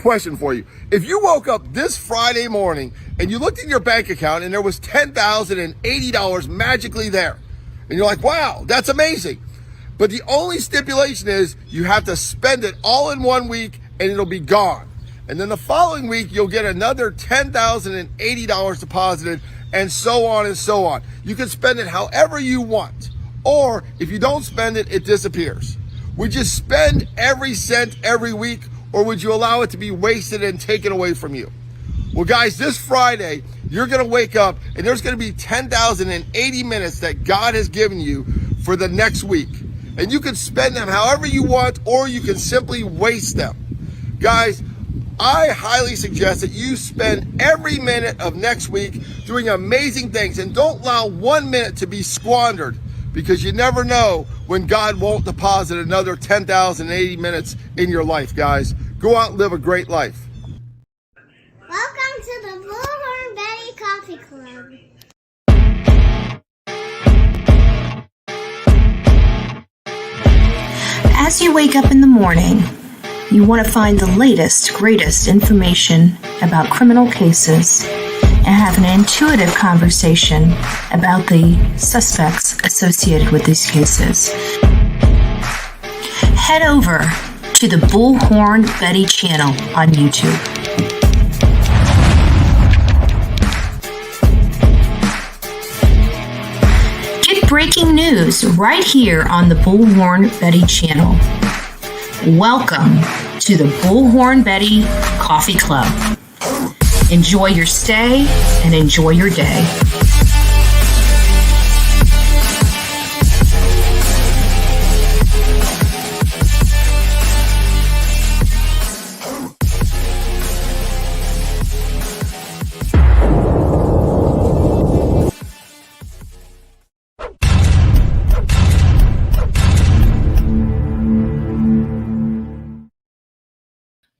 question for you. If you woke up this Friday morning and you looked in your bank account and there was $10,080 magically there, and you're like, wow, that's amazing. But the only stipulation is you have to spend it all in 1 week and it'll be gone. And then the following week, you'll get another $10,080 deposited, and so on and so on. You can spend it however you want. Or if you don't spend it, it disappears. Would you spend every cent every week, or would you allow it to be wasted and taken away from you? Well, guys, this Friday, you're going to wake up and there's going to be 10,080 minutes that God has given you for the next week. And you can spend them however you want, or you can simply waste them. Guys, I highly suggest that you spend every minute of next week doing amazing things, and don't allow 1 minute to be squandered, because you never know when God won't deposit another 10,080 minutes in your life, guys. Go out and live a great life. Welcome to the Bullhorn Betty Coffee Club. As you wake up in the morning, you want to find the latest, greatest information about criminal cases and have an intuitive conversation about the suspects associated with these cases. Head over to the Bullhorn Betty channel on YouTube. Get breaking news right here on the Bullhorn Betty channel. Welcome to the Bullhorn Betty Coffee Club. Enjoy your stay and enjoy your day.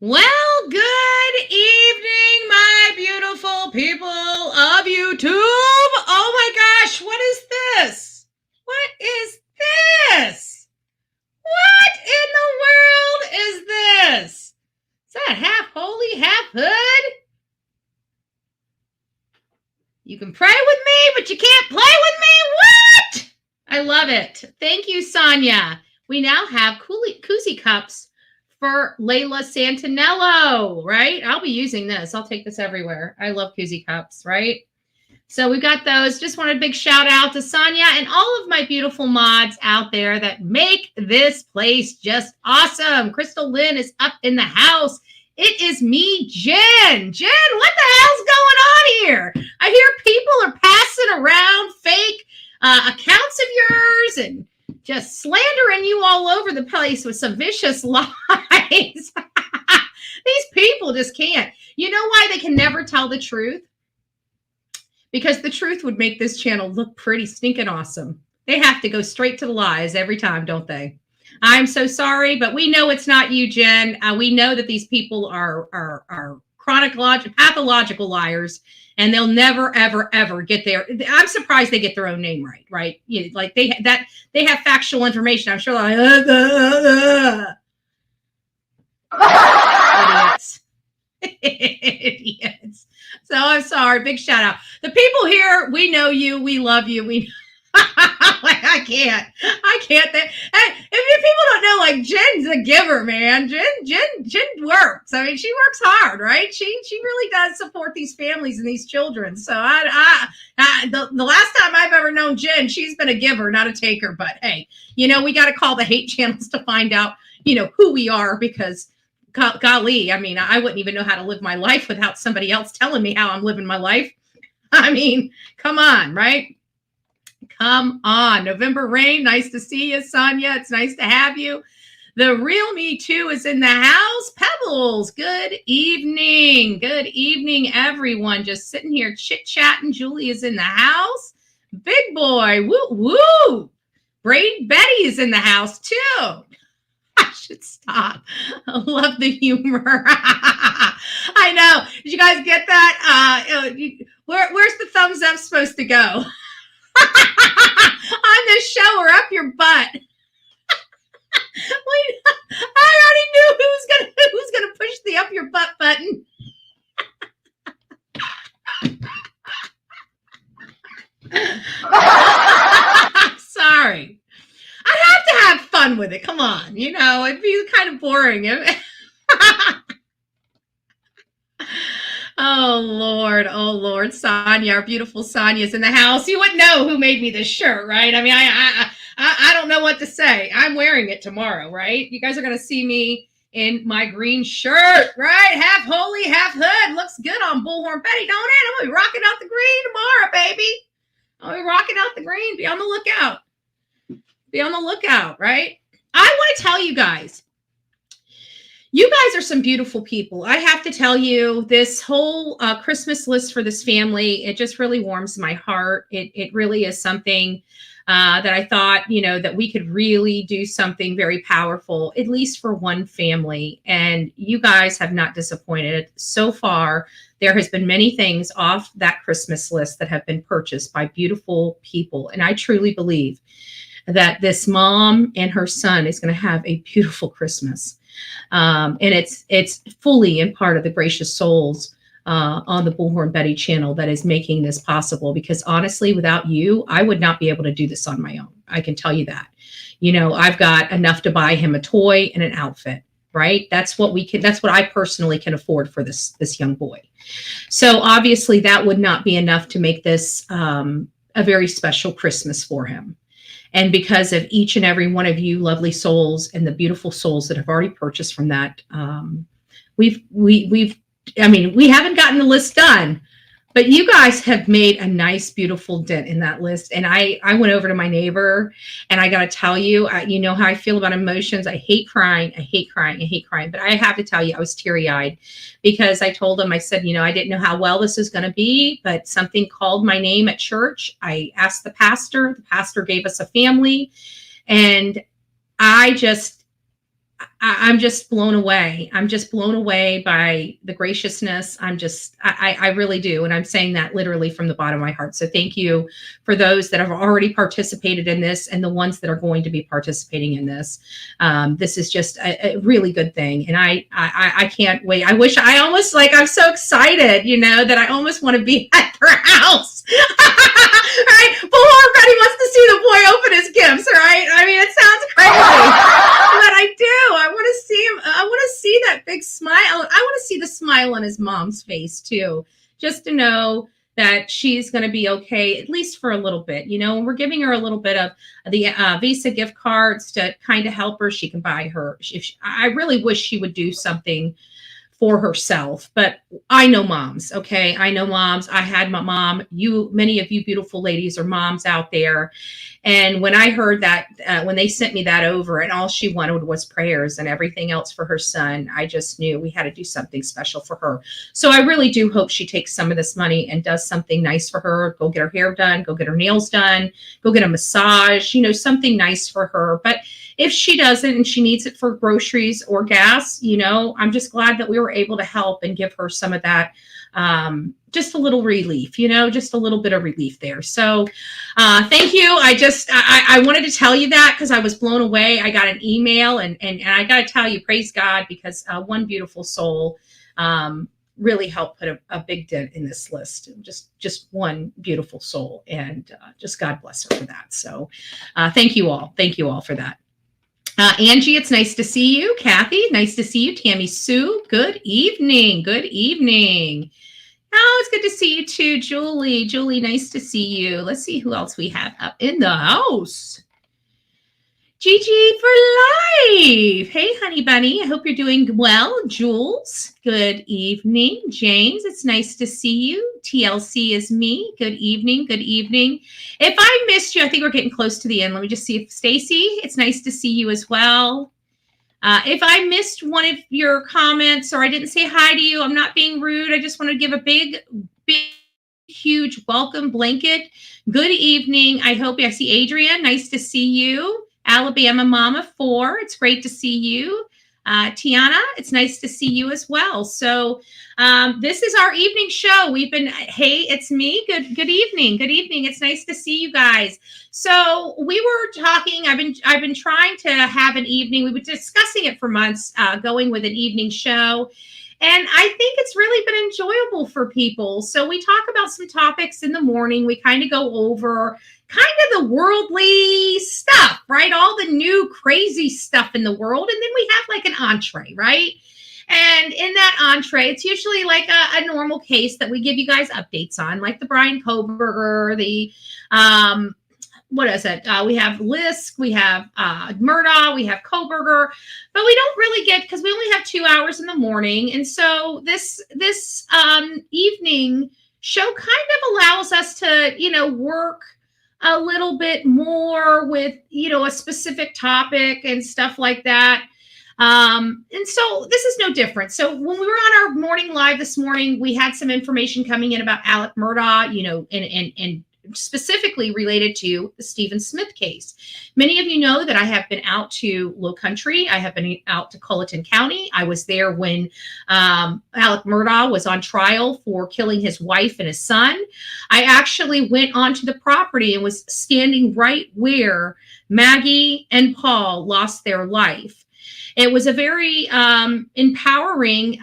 Well, good evening, my beautiful people of YouTube. Oh my gosh, what is this? What is this? What in the world is this? Is that half holy, half hood? You can pray with me, but you can't play with me? What? I love it. Thank you, Sonia. We now have koozie cups for Layla Santinello, right? I'll be using this. I'll take this everywhere. I love koozie cups, right? So we've got those. Just wanted a big shout out to Sonia and all of my beautiful mods out there that make this place just awesome. Crystal Lynn is up in the house. It is me, Jen. Jen, what the hell's going on here? I hear people are passing around fake accounts of yours and just slandering you all over the place with some vicious lies. These people just can't. You know why they can never tell the truth? Because the truth would make this channel look pretty stinking awesome. They have to go straight to the lies every time, don't they? I'm so sorry, but we know it's not you, Jen. We know that these people are pathological liars, and they'll never, ever, ever get there. I'm surprised they get their own name right, right? Like they have factual information. I'm sure they're like, idiots. Idiots. So I'm sorry. Big shout out. The people here, we know you. We love you. I can't. Hey, if people don't know, like, Jen's a giver, man. Jen works. I mean, she works hard, right? She really does support these families and these children. So the last time I've ever known Jen, she's been a giver, not a taker. But hey, we got to call the hate channels to find out, who we are, because golly, I mean, I wouldn't even know how to live my life without somebody else telling me how I'm living my life. I mean, come on, right? Come on. November Rain, nice to see you, Sonia. It's nice to have you. The Real Me Too is in the house. Pebbles, good evening. Good evening, everyone. Just sitting here chit-chatting. Julie is in the house. Big boy, woo-woo. Braid Betty is in the house, too. I should stop. I love the humor. I know. Did you guys get that? Where's the thumbs up supposed to go? On this show or up your butt? I already knew who's gonna push the up your butt button. Sorry. I have to have fun with it. Come on. It'd be kind of boring. Oh Lord, Sonia, our beautiful Sonia's in the house. You wouldn't know who made me this shirt, right? I mean, I don't know what to say. I'm wearing it tomorrow, right? You guys are gonna see me in my green shirt, right? Half holy, half hood. Looks good on Bullhorn Betty, don't it? I'm gonna be rocking out the green tomorrow, baby. I'll be rocking out the green. Be on the lookout. Be on the lookout, right? I want to tell you guys. You guys are some beautiful people. I have to tell you, this whole Christmas list for this family, it just really warms my heart. It really is something that I thought, that we could really do something very powerful, at least for one family. And you guys have not disappointed. So far, there has been many things off that Christmas list that have been purchased by beautiful people. And I truly believe that this mom and her son is going to have a beautiful Christmas. And it's fully in part of the gracious souls on the Bullhorn Betty channel that is making this possible. Because honestly, without you, I would not be able to do this on my own. I can tell you that. I've got enough to buy him a toy and an outfit, right? That's what I personally can afford for this young boy. So obviously that would not be enough to make this a very special Christmas for him. And because of each and every one of you lovely souls and the beautiful souls that have already purchased from that, we haven't gotten the list done, but you guys have made a nice, beautiful dent in that list. And I went over to my neighbor, and I got to tell you, you know how I feel about emotions. I hate crying. But I have to tell you, I was teary-eyed because I told him, I said, I didn't know how well this is going to be, but something called my name at church. I asked the pastor gave us a family, and I'm just blown away. I'm just blown away by the graciousness. I really do. And I'm saying that literally from the bottom of my heart. So thank you for those that have already participated in this and the ones that are going to be participating in this. This is just a really good thing. And I can't wait. I'm so excited, that I almost want to be at their house. Right? Bullhorn Betty wants to see the boy open his gifts, right? I mean, it sounds crazy. But I do. I want to see him. I want to see that big smile. I want to see the smile on his mom's face too, just to know that she's going to be okay, at least for a little bit. We're giving her a little bit of the Visa gift cards to kind of help her. She can buy her. I really wish she would do something for herself, but I know moms. Okay. I know moms. I had my mom. Many of you beautiful ladies are moms out there. And when I heard that, when they sent me that over and all she wanted was prayers and everything else for her son, I just knew we had to do something special for her. So I really do hope she takes some of this money and does something nice for her. Go get her hair done, go get her nails done, go get a massage, something nice for her. But if she doesn't and she needs it for groceries or gas, I'm just glad that we were able to help and give her some of that, just a little relief, just a little bit of relief there. So thank you. I wanted to tell you that because I was blown away. I got an email and I got to tell you, praise God, because one beautiful soul really helped put a big dent in this list. Just one beautiful soul, and just God bless her for that. So thank you all. Thank you all for that. Angie, it's nice to see you. Kathy, nice to see you. Tammy Sue, good evening. Good evening. Oh, it's good to see you too, Julie. Julie, nice to see you. Let's see who else we have up in the house. Gigi for life. Hey, honey bunny. I hope you're doing well. Jules, good evening. James, it's nice to see you. TLC is me. Good evening. Good evening. If I missed you, I think we're getting close to the end. Let me just see if Stacy, it's nice to see you as well. If I missed one of your comments or I didn't say hi to you, I'm not being rude. I just want to give a big, huge welcome blanket. Good evening. I see Adrian. Nice to see you. Alabama Mama 4. It's great to see you. Tiana, it's nice to see you as well. So this is our evening show. Hey, it's me. Good evening. Good evening. It's nice to see you guys. So we were talking, I've been trying to have an evening. We were discussing it for months, going with an evening show. And I think it's really been enjoyable for people. So we talk about some topics in the morning. We kind of go over kind of the worldly stuff, right? All the new crazy stuff in the world. And then we have like an entree, right? And in that entree, it's usually like a normal case that we give you guys updates on, like the Brian Koberger, the what is it? We have Lisk, we have Murdaugh, we have Koberger, but we don't really get, because we only have 2 hours in the morning. And so this evening show kind of allows us to, work a little bit more with, a specific topic and stuff like that. And so this is no different. So when we were on our morning live this morning, we had some information coming in about Alec Murdaugh, and specifically related to the Stephen Smith case. Many of you know that I have been out to Low Country. I have been out to Colleton County. I was there when Alec Murdaugh was on trial for killing his wife and his son. I actually went onto the property and was standing right where Maggie and Paul lost their life. It was a very empowering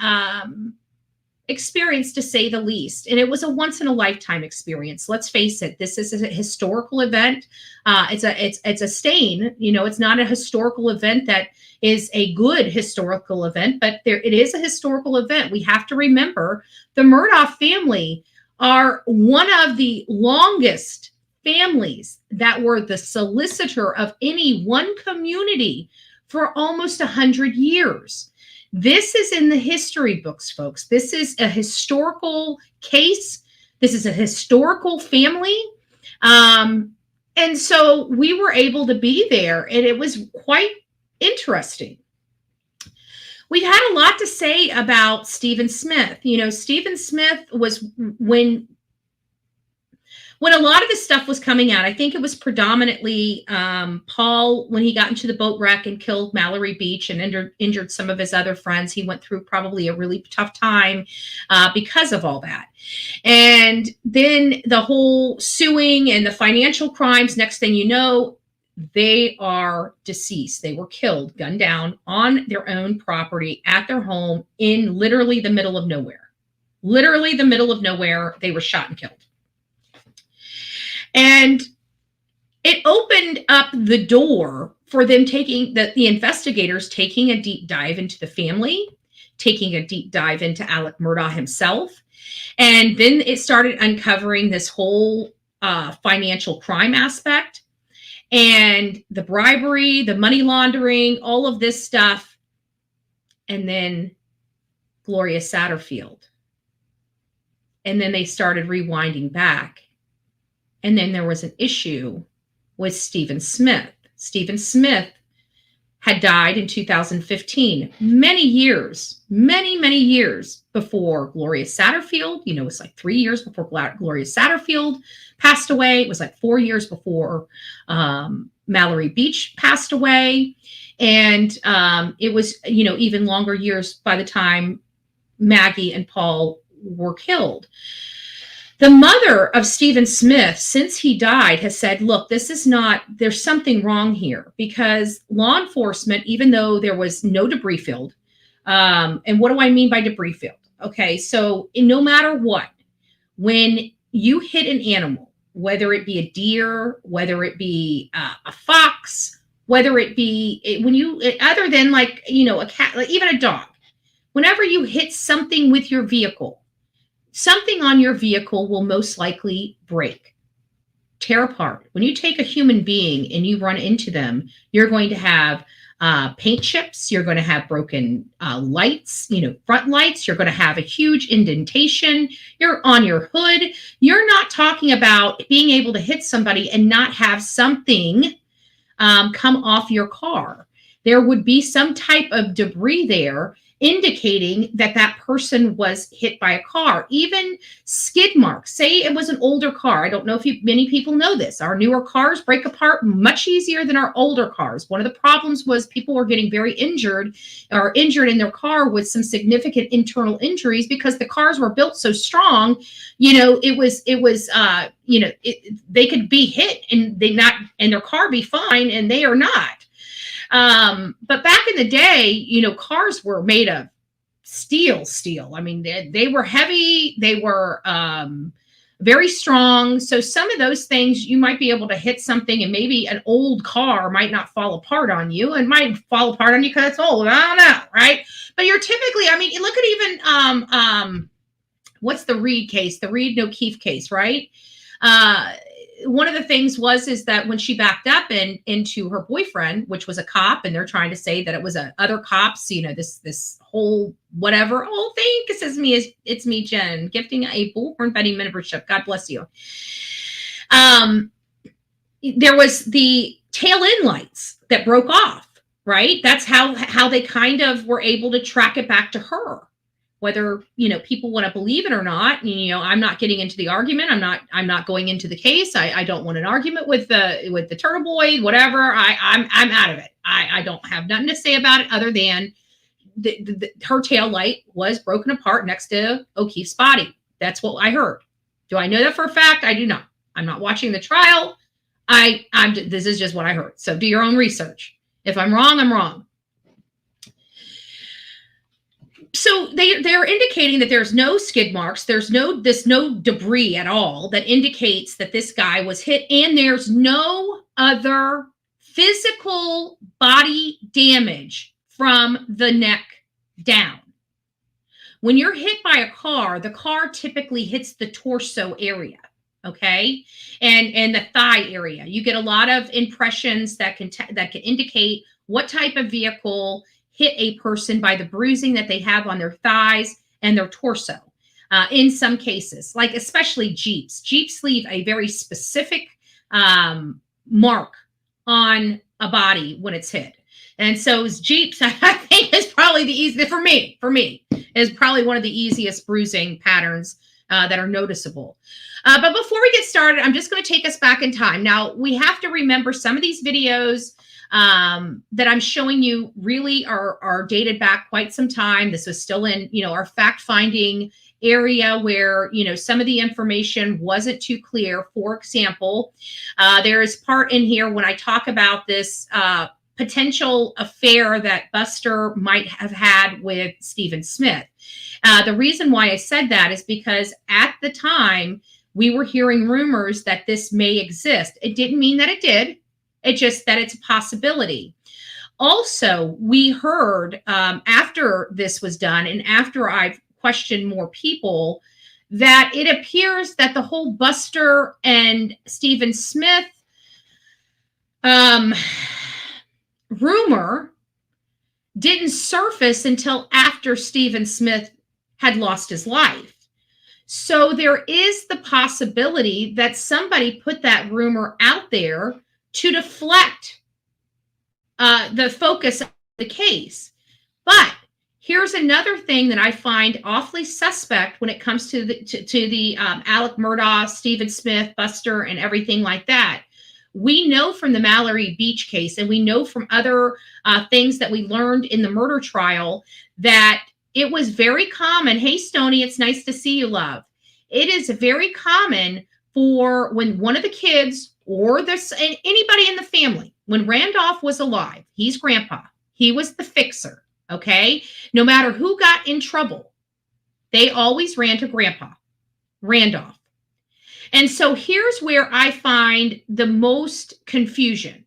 experience, to say the least. And it was a once in a lifetime experience. Let's face it, this is a historical event. It's a stain, it's not a historical event that is a good historical event, but it is a historical event. We have to remember the Murdaugh family are one of the longest families that were the solicitor of any one community for almost 100 years. This is in the history books, folks. This is a historical case. This is a historical family. And so we were able to be there, and it was quite interesting. We've had a lot to say about Stephen Smith. Stephen Smith was when a lot of this stuff was coming out. I think it was predominantly Paul, when he got into the boat wreck and killed Mallory Beach and injured some of his other friends. He went through probably a really tough time because of all that. And then the whole suing and the financial crimes, next thing you know, they are deceased. They were killed, gunned down on their own property at their home in literally the middle of nowhere. Literally the middle of nowhere. They were shot and killed. And it opened up the door for them the investigators taking a deep dive into the family, taking a deep dive into Alec Murdaugh himself. And then it started uncovering this whole financial crime aspect and the bribery, the money laundering, all of this stuff. And then Gloria Satterfield. And then they started rewinding back. And then there was an issue with Stephen Smith. Stephen Smith had died in 2015, many years before Gloria Satterfield. It was like 3 years before Gloria Satterfield passed away. It was like 4 years before Mallory Beach passed away. And it was, even longer years by the time Maggie and Paul were killed. The mother of Stephen Smith, since he died, has said, look, there's something wrong here, because law enforcement, even though there was no debris field, and what do I mean by debris field? Okay, so no matter what, when you hit an animal, whether it be a deer, whether it be a fox, whether it be, other than a cat, like even a dog, whenever you hit something with your vehicle, something on your vehicle will most likely break, tear apart. When you take a human being and you run into them, you're going to have paint chips. You're going to have broken lights, front lights. You're going to have a huge indentation. You're on your hood. You're not talking about being able to hit somebody and not have something come off your car. There would be some type of debris there indicating that person was hit by a car. Even skid marks. Say it was an older car. I don't know if many people know this. Our newer cars break apart much easier than our older cars. One of the problems was people were getting very injured in their car with some significant internal injuries because the cars were built so strong. They could be hit and their car be fine, and they are not. But back in the day, cars were made of steel. I mean, they were heavy. They were very strong. So some of those things, you might be able to hit something, and maybe an old car might not fall apart on you, and might fall apart on you because it's old. I don't know, right? But you're typically, I mean, you look at even what's the Reed case, the Reed O'Keefe case, right? One of the things is that when she backed up into her boyfriend, which was a cop, and they're trying to say that it was other cops, you know, this whole whatever. Oh, thank you, says me, it's me, Jen, gifting a Bullhorn Betty membership. God bless you. There was the tail end lights that broke off, right? That's how they kind of were able to track it back to her. Whether, you know, people want to believe it or not, you know, I'm not getting into the argument. I'm not going into the case. I don't want an argument with the turtle boy, whatever. I'm out of it. I don't have nothing to say about it other than her tail light was broken apart next to O'Keefe's body. That's what I heard. Do I know that for a fact? I do not. I'm not watching the trial. This is just what I heard. So do your own research. If I'm wrong, I'm wrong. So they're indicating that there's no skid marks, there's no debris at all that indicates that this guy was hit, and there's no other physical body damage from the neck down. When you're hit by a car, the car typically hits the torso area, okay, and the thigh area. You get a lot of impressions that can indicate what type of vehicle hit a person by the bruising that they have on their thighs and their torso. In some cases, like especially Jeeps. Jeeps leave a very specific mark on a body when it's hit. And so Jeeps, I think, is probably the easiest, for me, is probably one of the easiest bruising patterns that are noticeable. But before we get started, I'm just going to take us back in time. Now, we have to remember some of these videos that I'm showing you really are dated back quite some time. This was still in, you know, our fact-finding area where, you know, some of the information wasn't too clear. For example, there is part in here when I talk about this potential affair that Buster might have had with Stephen Smith. The reason why I said that is because at the time we were hearing rumors that this may exist. It didn't mean that it did. It's just that it's a possibility. Also, we heard after this was done and after I've questioned more people that it appears that the whole Buster and Stephen Smith rumor didn't surface until after Stephen Smith had lost his life. So there is the possibility that somebody put that rumor out there to deflect the focus of the case. But here's another thing that I find awfully suspect when it comes to the Alec Murdaugh, Stephen Smith, Buster, and everything like that. We know from the Mallory Beach case, and we know from other things that we learned in the murder trial, that it was very common. Hey, Stoney, it's nice to see you, love. It is very common for when one of the kids or anybody in the family, when Randolph was alive, he's grandpa, he was the fixer, okay? No matter who got in trouble, they always ran to grandpa, Randolph. And so here's where I find the most confusion.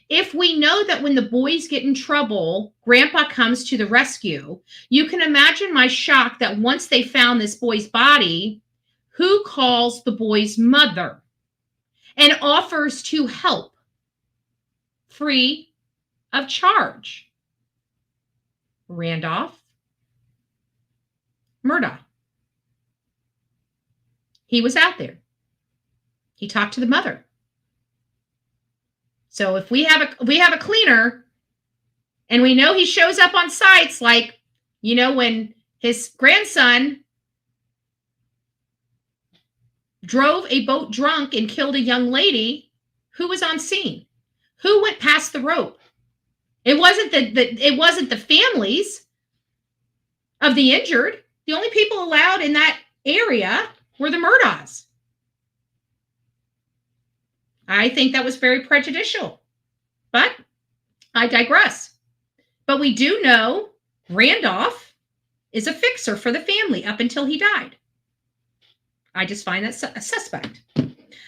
If we know that when the boys get in trouble, grandpa comes to the rescue, you can imagine my shock that once they found this boy's body, who calls the boy's mother and offers to help free of charge? Randolph Murdaugh. He was out there. He talked to the mother. So if we have a cleaner and we know he shows up on sites, like, you know, when his grandson drove a boat drunk and killed a young lady, who was on scene? Who went past the rope? It wasn't the families of the injured. The only people allowed in that area were the Murdaughs. I think that was very prejudicial, but I digress. But we do know Randolph is a fixer for the family up until he died. I just find that a suspect.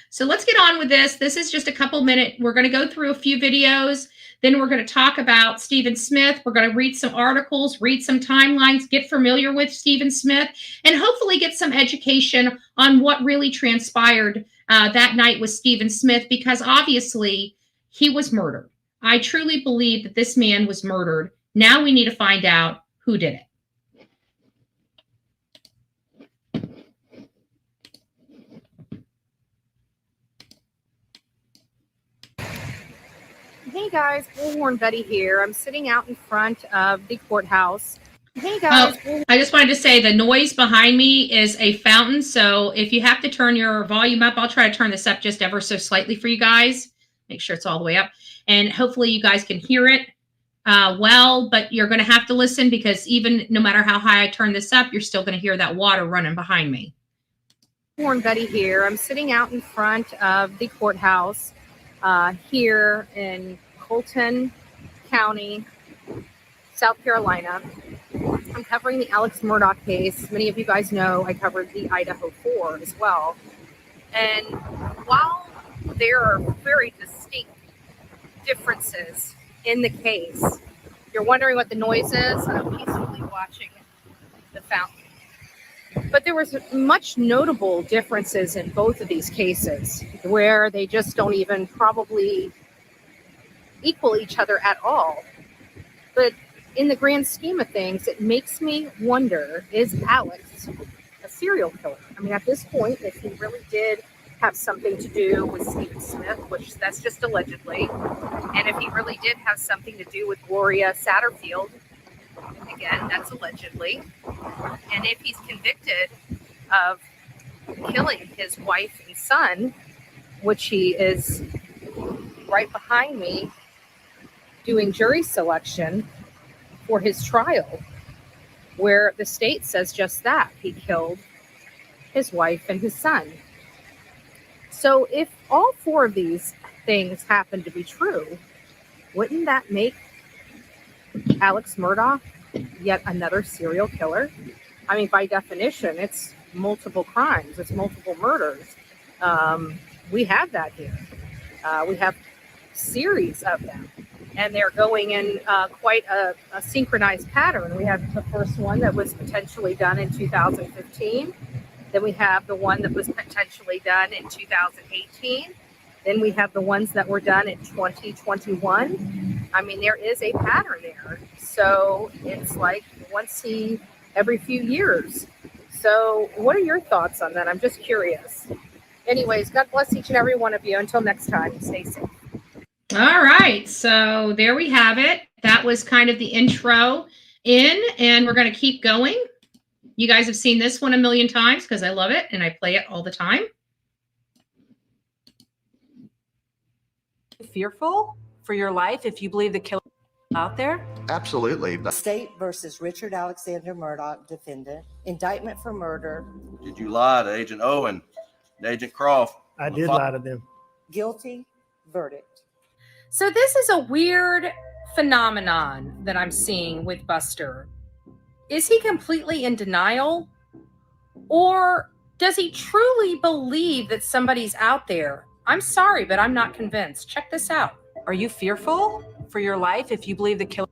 So let's get on with this. This is just a couple minutes. We're going to go through a few videos. Then we're going to talk about Stephen Smith. We're going to read some articles, read some timelines, get familiar with Stephen Smith, and hopefully get some education on what really transpired that night with Stephen Smith, because obviously he was murdered. I truly believe that this man was murdered. Now we need to find out who did it. Hey guys, Bullhorn Betty here. I'm sitting out in front of the courthouse. Hey guys. I just wanted to say the noise behind me is a fountain. So if you have to turn your volume up, I'll try to turn this up just ever so slightly for you guys. Make sure it's all the way up. And hopefully you guys can hear it well, but you're going to have to listen, because even no matter how high I turn this up, you're still going to hear that water running behind me. Bullhorn Betty here. I'm sitting out in front of the courthouse here in Colton County, South Carolina. I'm covering the Alex Murdaugh case. Many of you guys know I covered the Idaho 4 as well. And while there are very distinct differences in the case, you're wondering what the noise is. I'm peacefully watching the fountain. But there was much notable differences in both of these cases, where they just don't even probably equal each other at all. But in the grand scheme of things, it makes me wonder, is Alex a serial killer? I mean, at this point, if he really did have something to do with Stephen Smith, which that's just allegedly, and if he really did have something to do with Gloria Satterfield, again, that's allegedly, and if he's convicted of killing his wife and son, which he is right behind me doing jury selection for his trial, where the state says just that, he killed his wife and his son. So if all four of these things happen to be true, wouldn't that make Alex Murdaugh yet another serial killer? I mean, by definition, it's multiple crimes, it's multiple murders. We have that here. We have series of them, and they're going in quite a synchronized pattern. We have the first one that was potentially done in 2015. Then we have the one that was potentially done in 2018. Then we have the ones that were done in 2021. I mean, there is a pattern there. So it's like every few years. So what are your thoughts on that? I'm just curious. Anyways, God bless each and every one of you. Until next time, stay safe. All right. So there we have it. That was kind of the intro and we're going to keep going. You guys have seen this one a million times because I love it and I play it all the time. Fearful for your life if you believe the killer out there? Absolutely. State versus Richard Alexander Murdaugh, defendant. Indictment for murder. Did you lie to Agent Owen and Agent Croft? I did lie to them. Guilty. Verdict. So this is a weird phenomenon that I'm seeing with Buster. Is he completely in denial? Or does he truly believe that somebody's out there? I'm sorry, but I'm not convinced. Check this out. Are you fearful for your life if you believe the killer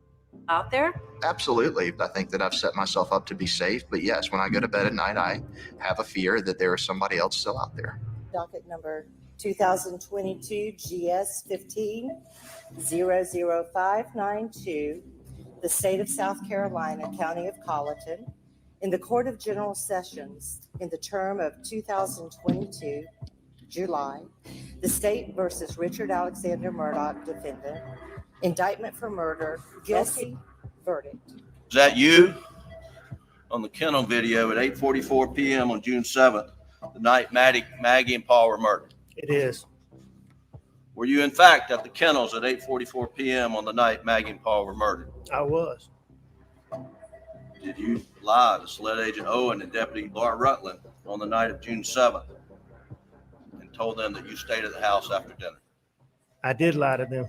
out there? Absolutely. I think that I've set myself up to be safe. But yes, when I go to bed at night, I have a fear that there is somebody else still out there. Docket number 2022 GS 15-00592, the state of South Carolina, county of Colleton, in the Court of General Sessions in the term of 2022, July, the state versus Richard Alexander Murdaugh, defendant. Indictment for murder. Guilty. Verdict. Is that you? On the kennel video at 8:44 p.m. on June 7th, the night Maggie and Paul were murdered. It is. Were you, in fact, at the kennels at 8:44 p.m. on the night Maggie and Paul were murdered? I was. Did you lie to SLED Agent Owen and Deputy Bart Rutland on the night of June 7th and told them that you stayed at the house after dinner? I did lie to them.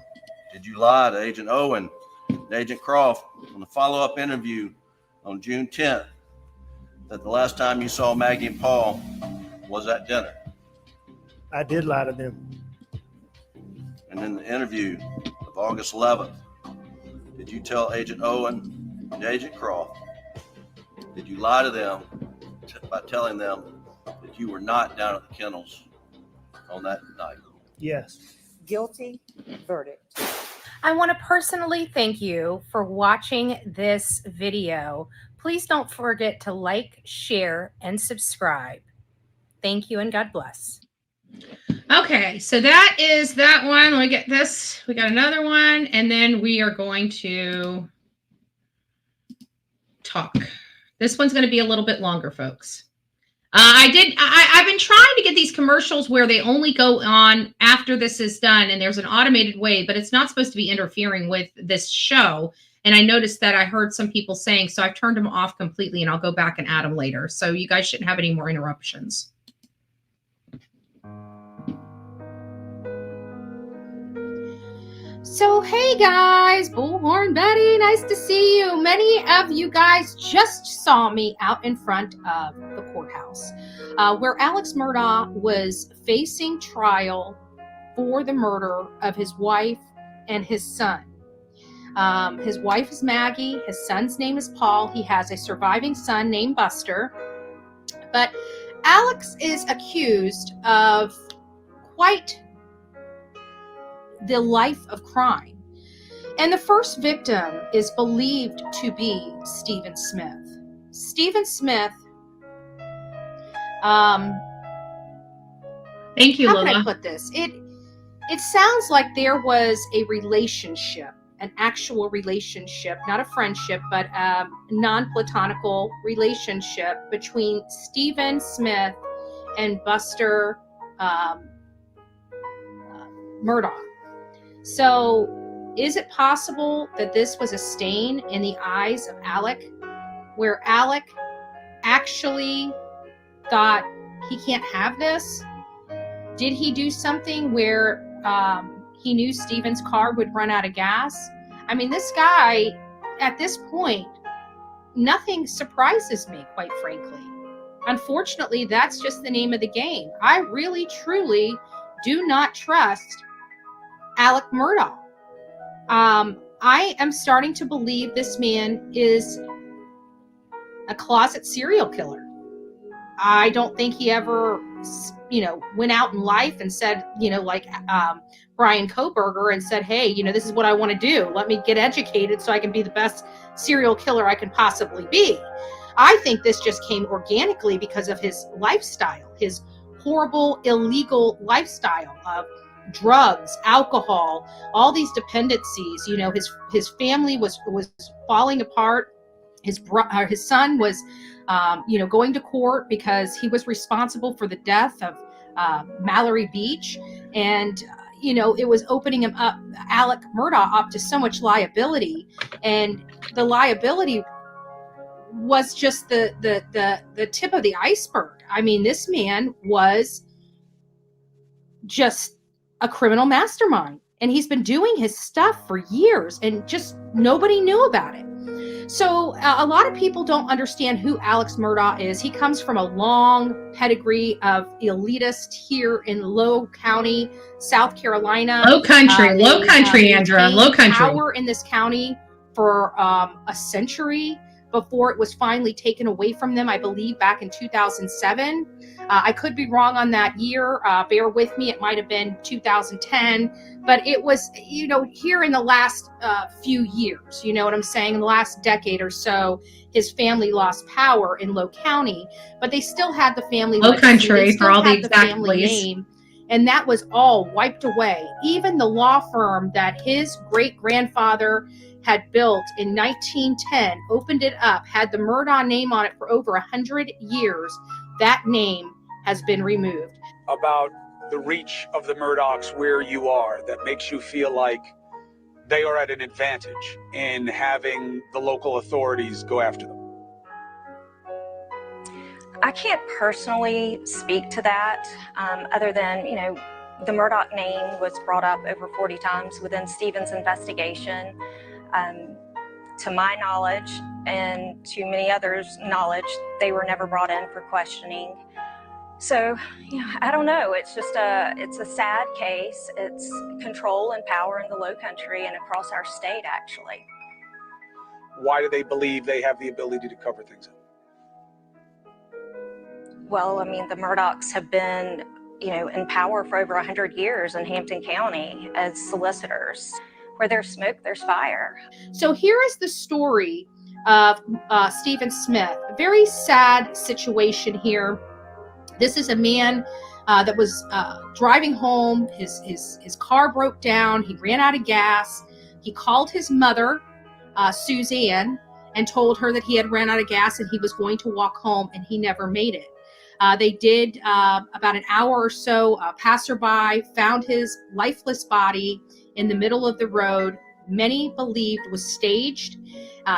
Did you lie to Agent Owen and Agent Croft on the follow-up interview on June 10th that the last time you saw Maggie and Paul was at dinner. I did lie to them. And in the interview of August 11th, did you tell Agent Owen and Agent Croft, did you lie to them by telling them that you were not down at the kennels on that night? Yes. Guilty verdict. I want to personally thank you for watching this video. Please don't forget to like, share, and subscribe. Thank you and God bless. Okay, so that is that one. Let me get this. We got another one, and then we are going to talk. This one's going to be a little bit longer, folks. I've been trying to get these commercials where they only go on after this is done, and there's an automated way, but it's not supposed to be interfering with this show. And I noticed that I heard some people saying, so I've turned them off completely, and I'll go back and add them later. So you guys shouldn't have any more interruptions. So, hey guys, Bullhorn Betty, nice to see you. Many of you guys just saw me out in front of the courthouse where Alex Murdaugh was facing trial for the murder of his wife and his son. His wife is Maggie. His son's name is Paul. He has a surviving son named Buster. But Alex is accused of quite the life of crime. And the first victim is believed to be Stephen Smith. Stephen Smith, thank you, how Lola. can I put this? It sounds like there was a relationship, an actual relationship, not a friendship, but a non-platonical relationship between Stephen Smith and Buster Murdaugh. So is it possible that this was a stain in the eyes of Alec, where Alec actually thought he can't have this? Did he do something where he knew Stephen's car would run out of gas? I mean, this guy, at this point, nothing surprises me, quite frankly. Unfortunately, that's just the name of the game. I really, truly do not trust Alec Murdaugh. I am starting to believe this man is a closet serial killer. I don't think he ever, went out in life and said, like Brian Koberger, and said, hey, this is what I want to do. Let me get educated so I can be the best serial killer I can possibly be. I think this just came organically because of his lifestyle, his horrible, illegal lifestyle of drugs, alcohol, all these dependencies. His family was falling apart. His son was, going to court because he was responsible for the death of Mallory Beach, and it was opening him up, Alec Murdaugh, up to so much liability, and the liability was just the tip of the iceberg. I mean, this man was just a criminal mastermind, and he's been doing his stuff for years, and just nobody knew about it. So a lot of people don't understand who Alex Murdaugh is. He comes from a long pedigree of elitist here in Low County, South Carolina. Low country, Andra, low country. Power in this county for a century before it was finally taken away from them, I believe back in 2007. I could be wrong on that year. Bear with me. It might have been 2010, but it was, here in the last few years, you know what I'm saying? In the last decade or so, his family lost power in Low County, but they still had the family Low country for all the exact name, and that was all wiped away. Even the law firm that his great-grandfather had built in 1910, opened it up, had the Murdaugh name on it for over 100 years. That name has been removed. About the reach of the Murdaughs where you are, that makes you feel like they are at an advantage in having the local authorities go after them? I can't personally speak to that, other than, the Murdaugh name was brought up over 40 times within Stephen's investigation. To my knowledge, and to many others' knowledge, they were never brought in for questioning. So, I don't know. It's just it's a sad case. It's control and power in the Low Country and across our state, actually. Why do they believe they have the ability to cover things up? Well, I mean, the Murdaughs have been, in power for over 100 years in Hampton County as solicitors. Where there's smoke, there's fire. So here is the story of Stephen Smith. A very sad situation here. This is a man that was driving home. His car broke down. He ran out of gas. He called his mother, Suzanne, and told her that he had ran out of gas and he was going to walk home, and he never made it. They did about an hour or so. A passerby found his lifeless body in the middle of the road. Many believed was staged.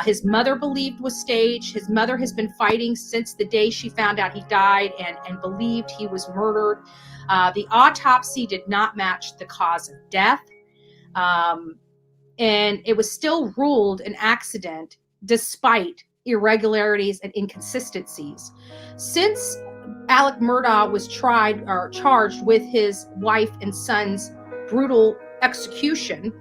His mother believed was staged. His mother has been fighting since the day she found out he died and believed he was murdered. The autopsy did not match the cause of death. And it was still ruled an accident despite irregularities and inconsistencies. Since Alec Murdaugh was tried or charged with his wife and son's brutal execution,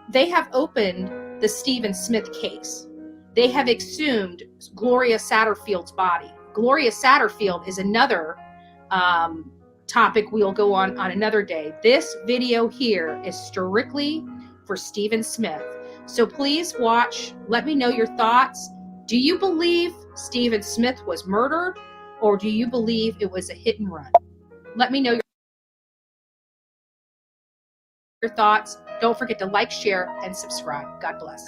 they have opened the Stephen Smith case. They have exhumed Gloria Satterfield's body. Gloria Satterfield is another topic we'll go on another day. This video here is strictly for Stephen Smith. So please watch. Let me know your thoughts. Do you believe Stephen Smith was murdered, or do you believe it was a hit and run? Let me know your thoughts. Don't forget to like, share, and subscribe. God bless.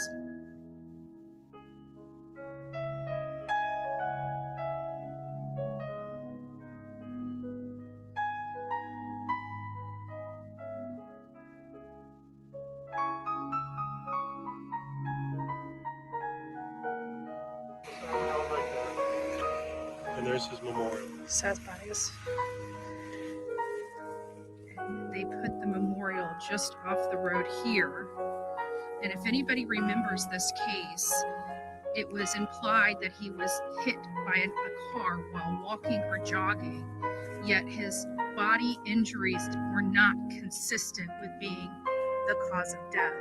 And there's his memorial. Sad bodies. They put the memorial just off the road here. And if anybody remembers this case, it was implied that he was hit by a car while walking or jogging, yet his body injuries were not consistent with being the cause of death.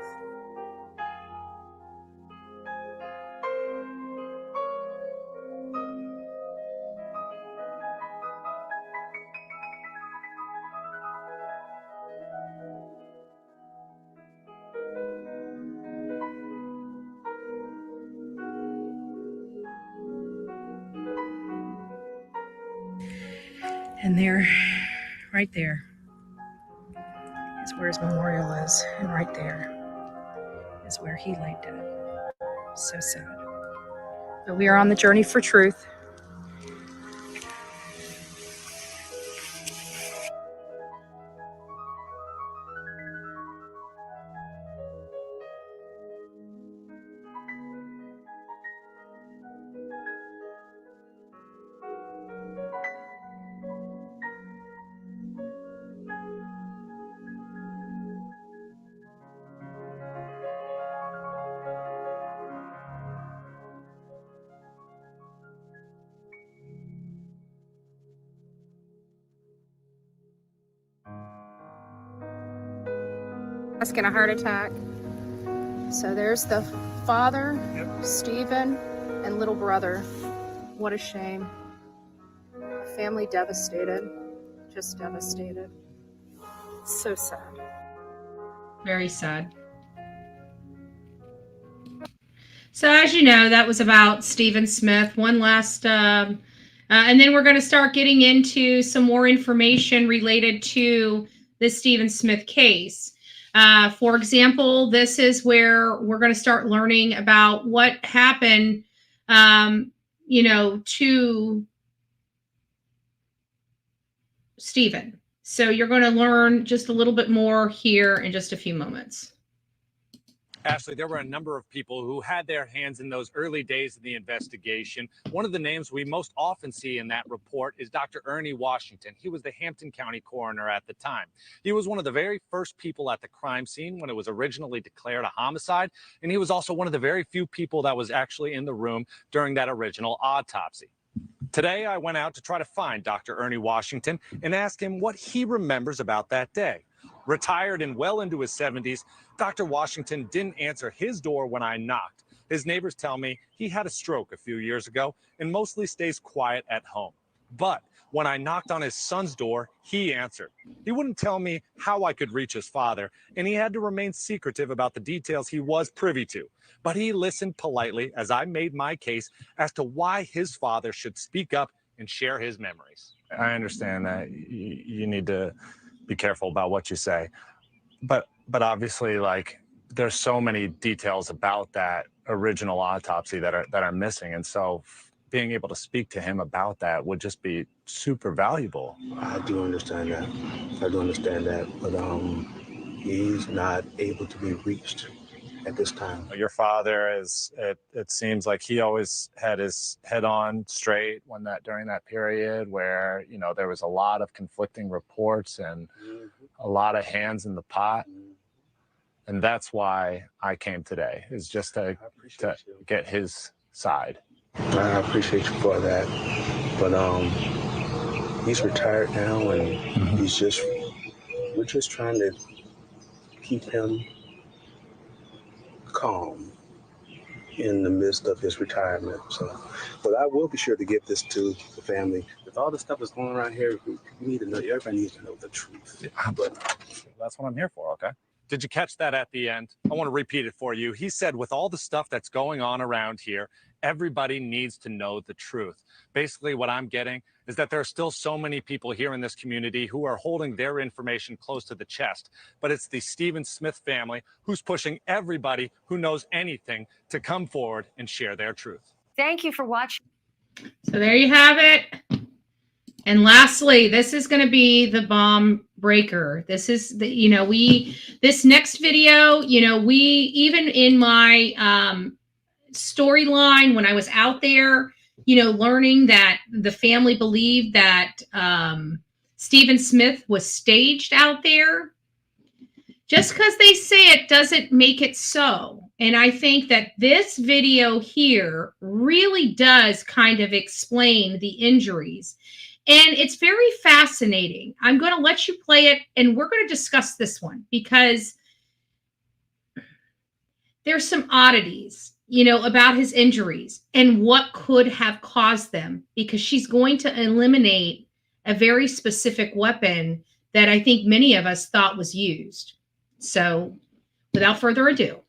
And there, right there, is where his memorial is. And right there is where he laid dead. So sad. But we are on the journey for truth. Asking a heart attack. So there's the father, Stephen, and little brother. What a shame. Family devastated. Just devastated. So sad. Very sad. So as you know, that was about Stephen Smith. One last, and then we're going to start getting into some more information related to the Stephen Smith case. For example, this is where we're going to start learning about what happened, to Stephen. So you're going to learn just a little bit more here in just a few moments. Ashley, there were a number of people who had their hands in those early days of the investigation. One of the names we most often see in that report is Dr. Ernie Washington. He was the Hampton County coroner at the time. He was one of the very first people at the crime scene when it was originally declared a homicide, and he was also one of the very few people that was actually in the room during that original autopsy. Today, I went out to try to find Dr. Ernie Washington and ask him what he remembers about that day. Retired and well into his 70s, Dr. Washington didn't answer his door when I knocked. His neighbors tell me he had a stroke a few years ago and mostly stays quiet at home. But when I knocked on his son's door, he answered. He wouldn't tell me how I could reach his father, and he had to remain secretive about the details he was privy to. But he listened politely as I made my case as to why his father should speak up and share his memories. I understand that you need to be careful about what you say, but obviously, like, there's so many details about that original autopsy that are missing, and so being able to speak to him about that would just be super valuable. I do understand that. But he's not able to be reached at this time. Your father is, it seems like he always had his head on straight during that period where, you know, there was a lot of conflicting reports and a lot of hands in the pot. And that's why I came today, is just to get his side. I appreciate you for that. But he's retired now, and we're just trying to keep him calm in the midst of his retirement. So, but I will be sure to give this to the family. With all the stuff that's going on around here, we need to know. Everybody needs to know the truth. But that's what I'm here for, okay? Did you catch that at the end? I want to repeat it for you. He said, with all the stuff that's going on around here, everybody needs to know the truth. Basically, what I'm getting is that there are still so many people here in this community who are holding their information close to the chest. But it's the Stephen Smith family who's pushing everybody who knows anything to come forward and share their truth. Thank you for watching. So there you have it. And lastly, this is going to be the bomb breaker. This is the, you know, this next video, you know, even in my storyline when I was out there, you know, learning that the family believed that Stephen Smith was staged out there, just because they say it doesn't make it so. And I think that this video here really does kind of explain the injuries. And it's very fascinating. I'm going to let you play it, and we're going to discuss this one because there's some oddities, you know, about his injuries and what could have caused them, because she's going to eliminate a very specific weapon that I think many of us thought was used. So without further ado.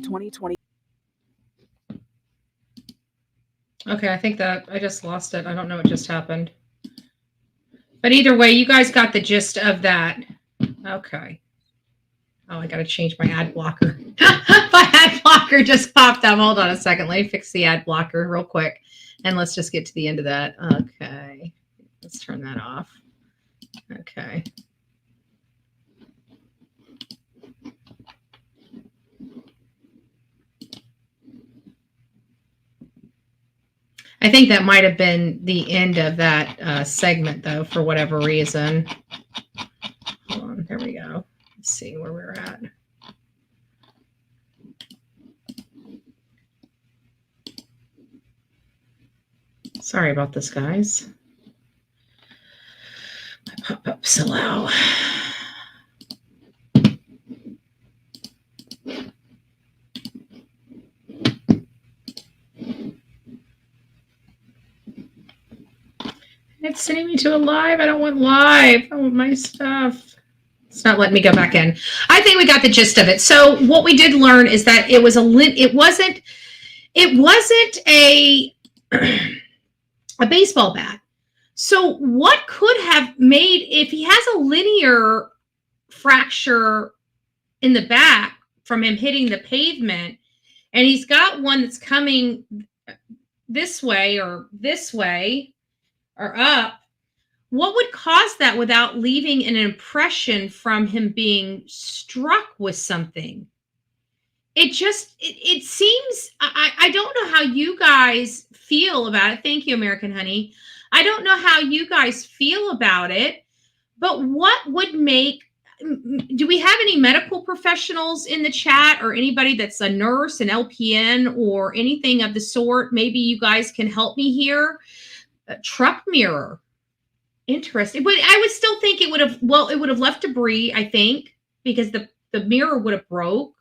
2020. Okay, I think that I just lost it. I don't know what just happened. But either way, you guys got the gist of that. Okay. Oh, I got to change my ad blocker. My ad blocker just popped up. Hold on a second. Let me fix the ad blocker real quick. And let's just get to the end of that. Okay. Let's turn that off. Okay. I think that might have been the end of that segment, though, for whatever reason. Hold on, there we go. Let's see where we're at. Sorry about this, guys. My pop-up's so loud. It's sending me to a live. I don't want live. I want my stuff. It's not letting me go back in. I think we got the gist of it. So what we did learn is that it was it wasn't a a baseball bat. So what could have made, if he has a linear fracture in the back from him hitting the pavement, and he's got one that's coming this way or up, what would cause that without leaving an impression from him being struck with something? It seems, I don't know how you guys feel about it. Thank you, American Honey. I don't know how you guys feel about it, but what would make, do we have any medical professionals in the chat or anybody that's a nurse, an LPN, or anything of the sort? Maybe you guys can help me here. A truck mirror. Interesting. But I would still think it would have, well, it would have left debris, I think, because the mirror would have broke.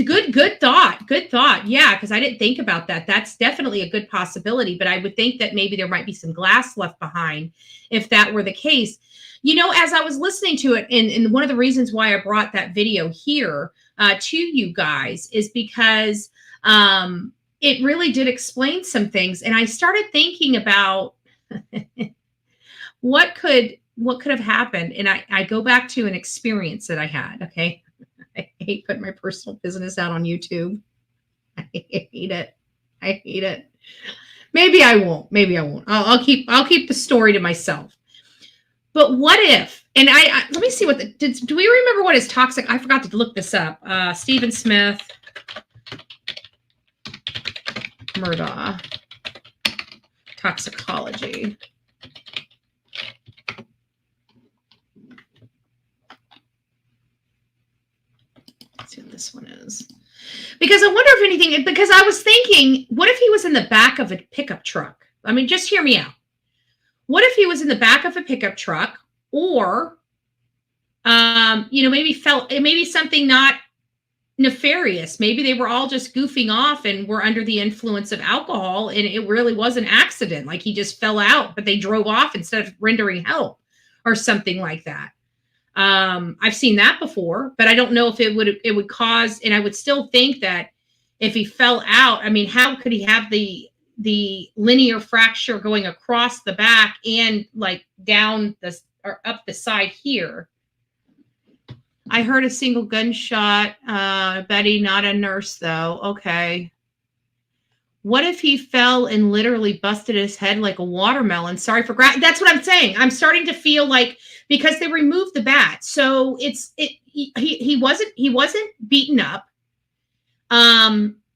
Good thought. Good thought. Yeah, because I didn't think about that. That's definitely a good possibility. But I would think that maybe there might be some glass left behind if that were the case. You know, as I was listening to it, and one of the reasons why I brought that video here to you guys is because it really did explain some things. And I started thinking about what could have happened. And I go back to an experience that I had. Okay. I hate putting my personal business out on YouTube. I hate it. I hate it. Maybe I won't. Maybe I won't. I'll keep the story to myself. But what if? And I let me see what do we remember what is toxic? I forgot to look this up. Stephen Smith, Murdaugh, toxicology. See what this one is, because I wonder if anything, because I was thinking, what if he was in the back of a pickup truck? I mean, just hear me out. What if he was in the back of a pickup truck, or maybe something not nefarious. Maybe they were all just goofing off and were under the influence of alcohol, and it really was an accident, like he just fell out, but they drove off instead of rendering help or something like that. I've seen that before, but I don't know if it would cause, and I would still think that if he fell out, I mean, how could he have the linear fracture going across the back and like down or up the side here? I heard a single gunshot. Betty, not a nurse though. Okay. What if he fell and literally busted his head like a watermelon? Sorry for that's what I'm saying. I'm starting to feel like, because they removed the bat, so he wasn't beaten up.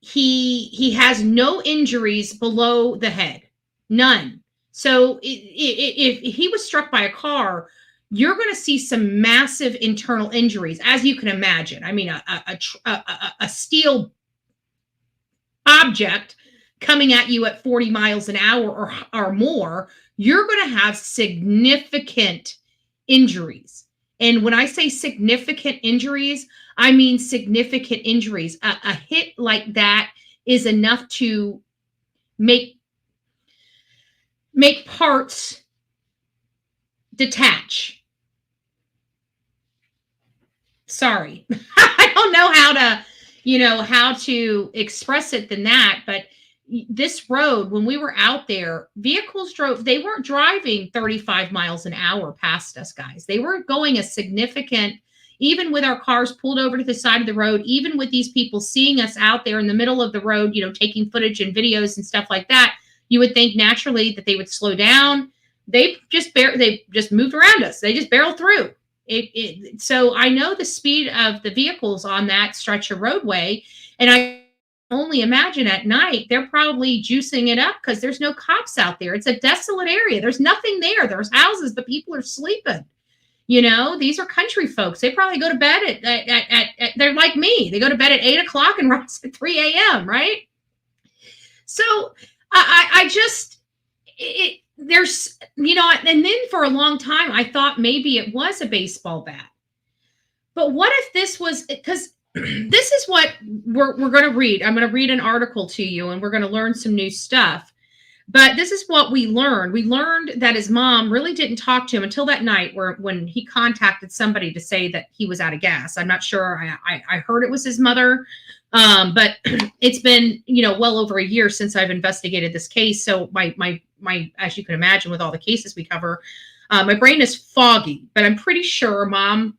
He has no injuries below the head, none. So if he was struck by a car, you're going to see some massive internal injuries, as you can imagine. I mean, a steel object coming at you at 40 miles an hour or more, you're going to have significant injuries. And when I say significant injuries, I mean significant injuries. A hit like that is enough to make parts detach. Sorry. I don't know how to express it than that, but this road, when we were out there, vehicles they weren't driving 35 miles an hour past us, guys. They weren't going a significant, even with our cars pulled over to the side of the road, even with these people seeing us out there in the middle of the road, taking footage and videos and stuff like that, you would think naturally that they would slow down. They just moved around us. They just barreled through. So I know the speed of the vehicles on that stretch of roadway, and I only imagine at night they're probably juicing it up because there's no cops out there. It's a desolate area. There's nothing there. There's houses, but people are sleeping. These are country folks. They probably go to bed at they're like me. They go to bed at 8 o'clock and rise at 3 a.m. Right? So there's, and then for a long time, I thought maybe it was a baseball bat. But what if this was, because this is what we're going to read. I'm going to read an article to you, and we're going to learn some new stuff. But this is what we learned. We learned that his mom really didn't talk to him until that night when he contacted somebody to say that he was out of gas. I'm not sure. I heard it was his mother. But it's been, well over a year since I've investigated this case. So my, as you can imagine, with all the cases we cover, my brain is foggy, but I'm pretty sure mom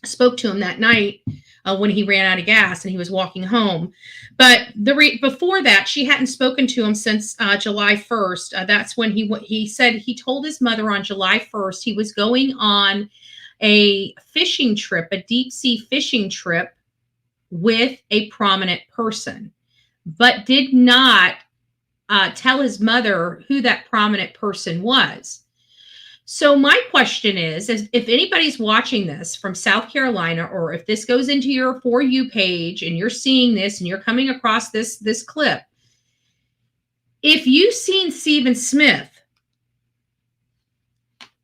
spoke to him that night. when he ran out of gas and he was walking home. But before that, she hadn't spoken to him since July 1st. That's when he said he told his mother on July 1st he was going on a fishing trip, a deep sea fishing trip with a prominent person, but did not tell his mother who that prominent person was. So my question is if anybody's watching this from South Carolina, or if this goes into your For You page and you're seeing this and you're coming across this clip, if you've seen Stephen Smith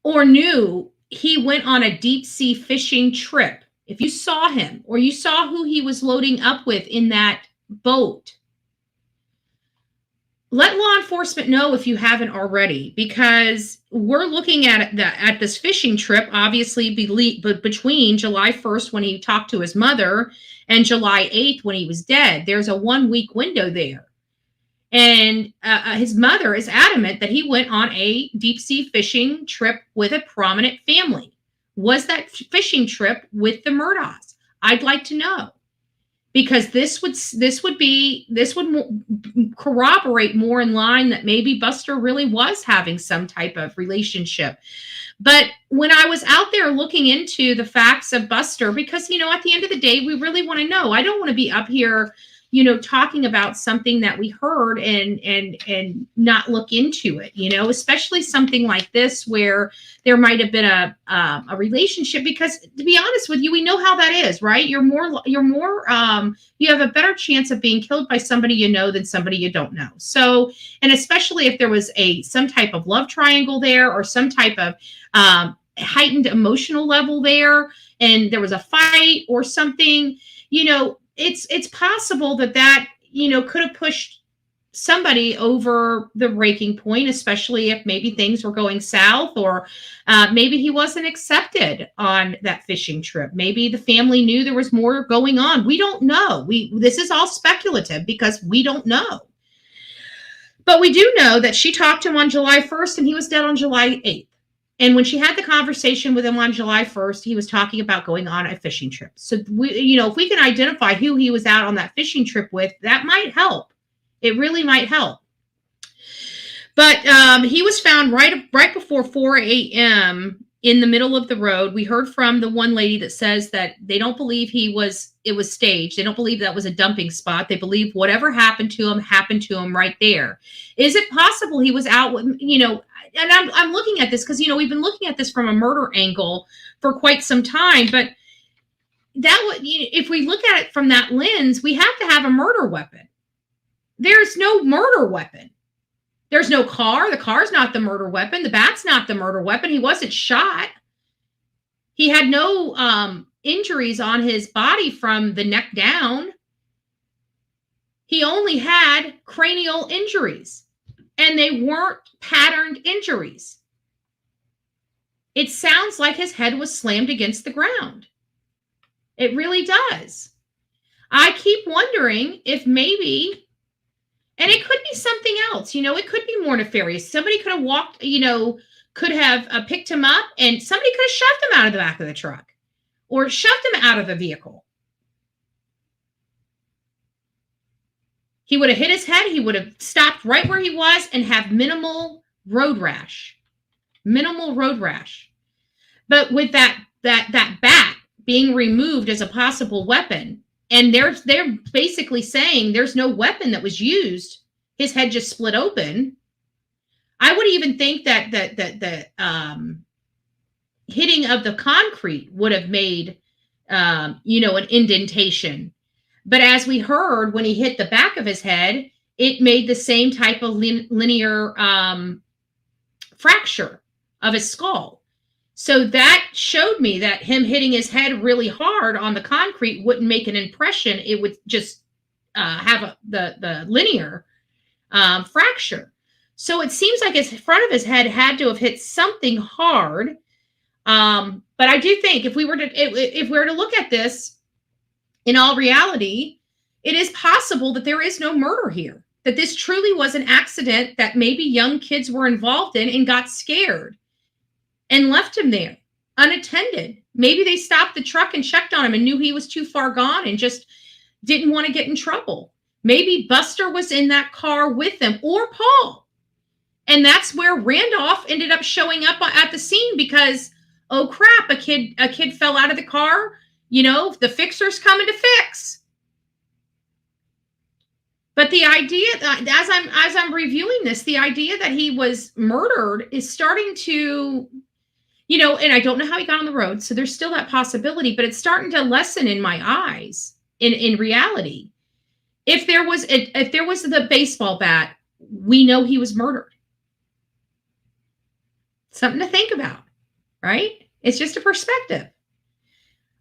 or knew he went on a deep sea fishing trip, if you saw him or you saw who he was loading up with in that boat, let law enforcement know if you haven't already, because we're looking at this fishing trip, obviously, between July 1st when he talked to his mother and July 8th when he was dead. There's a 1-week window there. And his mother is adamant that he went on a deep sea fishing trip with a prominent family. Was that fishing trip with the Murdaughs? I'd like to know, because this would corroborate more in line that maybe Buster really was having some type of relationship. But when I was out there looking into the facts of Buster, because, at the end of the day, we really want to know. I don't want to be up here, talking about something that we heard and not look into it, especially something like this where there might have been a relationship, because to be honest with you, we know how that is, right? You have a better chance of being killed by somebody you know than somebody you don't know. So, and especially if there was some type of love triangle there, or some type of heightened emotional level there, and there was a fight or something, it's possible that could have pushed somebody over the breaking point, especially if maybe things were going south, or maybe he wasn't accepted on that fishing trip. Maybe the family knew there was more going on. We don't know. This is all speculative because we don't know. But we do know that she talked to him on July 1st and he was dead on July 8th. And when she had the conversation with him on July 1st, he was talking about going on a fishing trip. So, if we can identify who he was out on that fishing trip with, that might help. It really might help. But he was found right before 4 a.m. in the middle of the road. We heard from the one lady that says that they don't believe it was staged. They don't believe that was a dumping spot. They believe whatever happened to him right there. Is it possible he was out with, and I'm looking at this because, we've been looking at this from a murder angle for quite some time, but if we look at it from that lens, we have to have a murder weapon. There's no murder weapon. There's no car. The car's not the murder weapon. The bat's not the murder weapon. He wasn't shot. He had no injuries on his body from the neck down. He only had cranial injuries, and they weren't patterned injuries. It sounds like his head was slammed against the ground. It really does. I keep wondering if maybe, and it could be something else, it could be more nefarious. Somebody could have walked, could have picked him up, and somebody could have shoved him out of the back of the truck or shoved him out of the vehicle. He would have hit his head. He would have stopped right where he was and have minimal road rash. But with that bat being removed as a possible weapon, and they're basically saying there's no weapon that was used, his head just split open. I would even think that the hitting of the concrete would have made an indentation. But as we heard, when he hit the back of his head, it made the same type of linear fracture of his skull. So that showed me that him hitting his head really hard on the concrete wouldn't make an impression. It would just have the linear fracture. So it seems like his front of his head had to have hit something hard. But I do think if we were to look at this, in all reality, it is possible that there is no murder here, that this truly was an accident that maybe young kids were involved in and got scared and left him there. unattended. Maybe they stopped the truck and checked on him and knew he was too far gone and just didn't want to get in trouble. Maybe Buster was in that car with them, or Paul. And that's where Randolph ended up showing up at the scene because, oh crap, a kid fell out of the car. You know, the fixer's coming to fix. But the idea that as I'm reviewing this, the idea that he was murdered is starting to, you know, and I don't know how he got on the road, so there's still that possibility, but it's starting to lessen in my eyes in reality. If there was the baseball bat, we know he was murdered. Something to think about, right? It's just a perspective.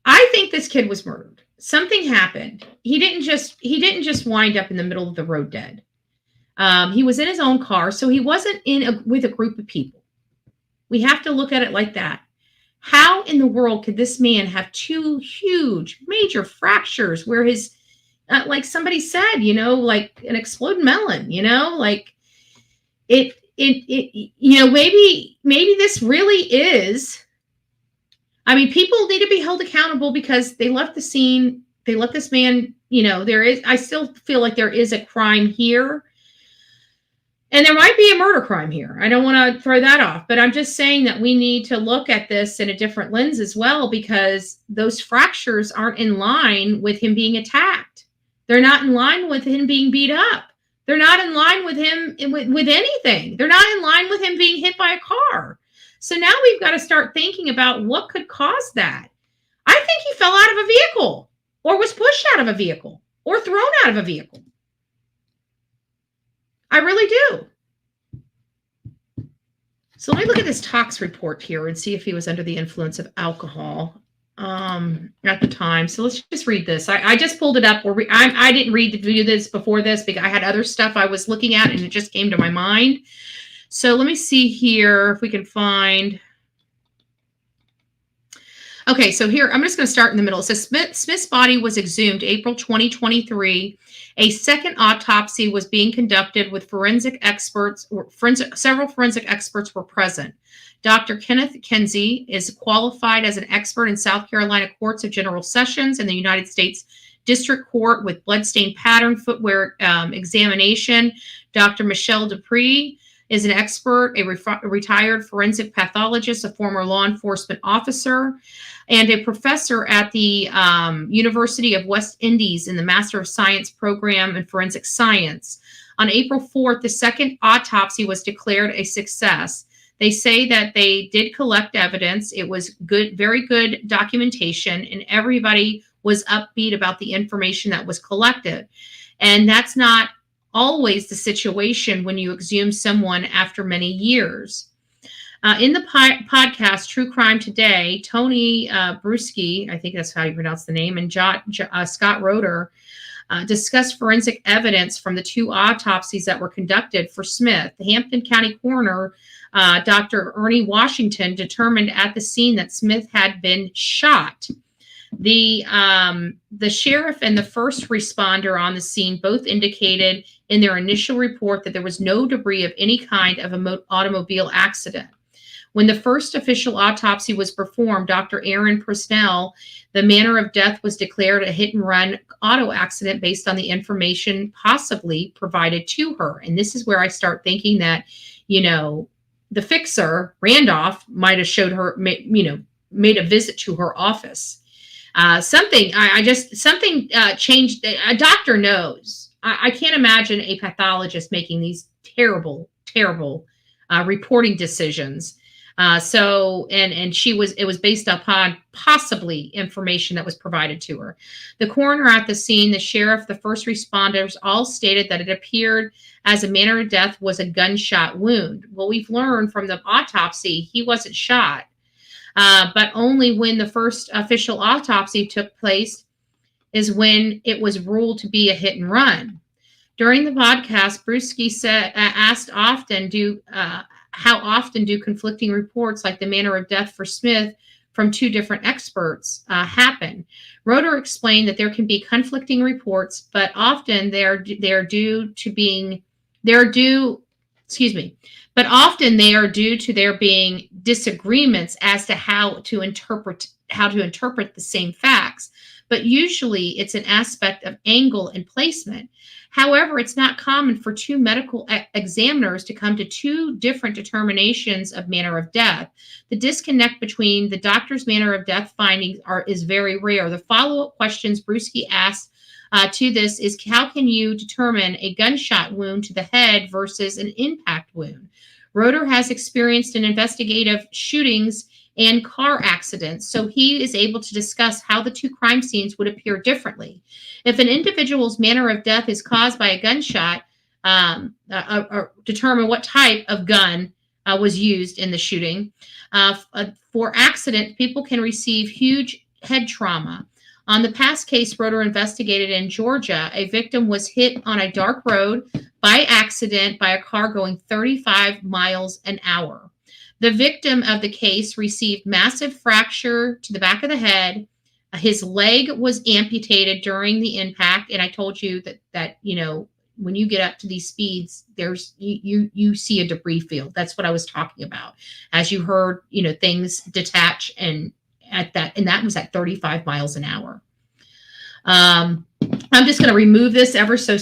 I think this kid was murdered. Something happened. He didn't just wind up in the middle of the road dead. He was in his own car, so he wasn't with a group of people. We have to look at it like that. How in the world could this man have two huge, major fractures where his, like somebody said, you know, like an exploded melon, you know, like it, you know, maybe this really is. I mean, people need to be held accountable because they left the scene. They let this man, you know, I still feel like there is a crime here. And there might be a murder crime here. I don't want to throw that off, but I'm just saying that we need to look at this in a different lens as well, because those fractures aren't in line with him being attacked. They're not in line with him being beat up. They're not in line with him with anything. They're not in line with him being hit by a car. So now we've got to start thinking about what could cause that. I think he fell out of a vehicle or was pushed out of a vehicle or thrown out of a vehicle. I really do. So let me look at this tox report here and see if he was under the influence of alcohol at the time. So let's just read this. I just pulled it up. I didn't read this before this because I had other stuff I was looking at and it just came to my mind. So let me see here if we can find. Okay, so here, I'm just going to start in the middle. It says Smith's body was exhumed April 2023. A second autopsy was being conducted with forensic experts. Several forensic experts were present. Dr. Kenneth Kenzie is qualified as an expert in South Carolina Courts of General Sessions and the United States District Court with bloodstain pattern footwear examination. Dr. Michelle Dupree is an expert, a retired forensic pathologist, a former law enforcement officer, and a professor at the University of West Indies in the Master of Science program in forensic science. On April 4th, the second autopsy was declared a success. They say that they did collect evidence. It was good, very good documentation, and everybody was upbeat about the information that was collected. And that's not always the situation when you exhume someone after many years. In the podcast True Crime Today, Tony Bruschi, I think that's how you pronounce the name, and Scott Roeder discussed forensic evidence from the two autopsies that were conducted for Smith. The Hampton County coroner, Dr. Ernie Washington, determined at the scene that Smith had been shot. The sheriff and the first responder on the scene both indicated in their initial report that there was no debris of any kind of an automobile accident. When the first official autopsy was performed, Dr. Erin Presnell, the manner of death was declared a hit-and-run auto accident based on the information possibly provided to her. And this is where I start thinking that, you know, the fixer, Randolph, might have showed her, made a visit to her office. Something changed. A doctor knows. I can't imagine a pathologist making these terrible reporting decisions. It was based upon possibly information that was provided to her. The coroner at the scene, the sheriff, the first responders all stated that it appeared as a manner of death was a gunshot wound. Well, we've learned from the autopsy, he wasn't shot. But only when the first official autopsy took place is when it was ruled to be a hit and run. During the podcast, Bruschi asked how often do conflicting reports like the manner of death for Smith from two different experts happen? Roeder explained that there can be conflicting reports, but often they're due excuse me, but often they are due to there being disagreements as to how to interpret the same facts. But usually it's an aspect of angle and placement. However, it's not common for two medical examiners to come to two different determinations of manner of death. The disconnect between the doctor's manner of death findings is very rare. The follow-up questions Bruschi asked to this is, how can you determine a gunshot wound to the head versus an impact wound? Roeder has experienced in investigative shootings and car accidents, so he is able to discuss how the two crime scenes would appear differently. If an individual's manner of death is caused by a gunshot, determine what type of gun was used in the shooting. For accident, people can receive huge head trauma. On the past case Roeder investigated in Georgia, a victim was hit on a dark road by accident by a car going 35 miles an hour. The victim of the case received massive fracture to the back of the head. His leg was amputated during the impact, and I told you that you know, when you get up to these speeds, there's you see a debris field. That's what I was talking about. As you heard, you know, things detach, and that was at 35 miles an hour. I'm just going to remove this ever so,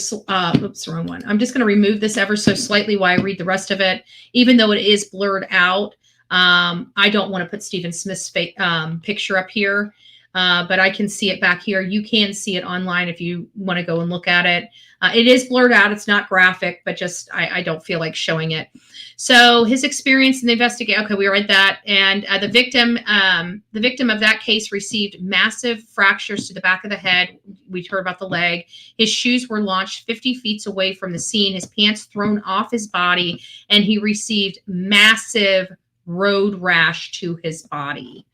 oops, wrong one. I'm just going to remove this ever so slightly while I read the rest of it, even though it is blurred out. I don't want to put Stephen Smith's picture up here, but I can see it back here. You can see it online if you want to go and look at it. It is blurred out. It's not graphic, but just I don't feel like showing it. So his experience in the investigation. Okay, we read that. And the victim of that case received massive fractures to the back of the head. We heard about the leg. His shoes were launched 50 feet away from the scene. His pants thrown off his body, and he received massive road rash to his body.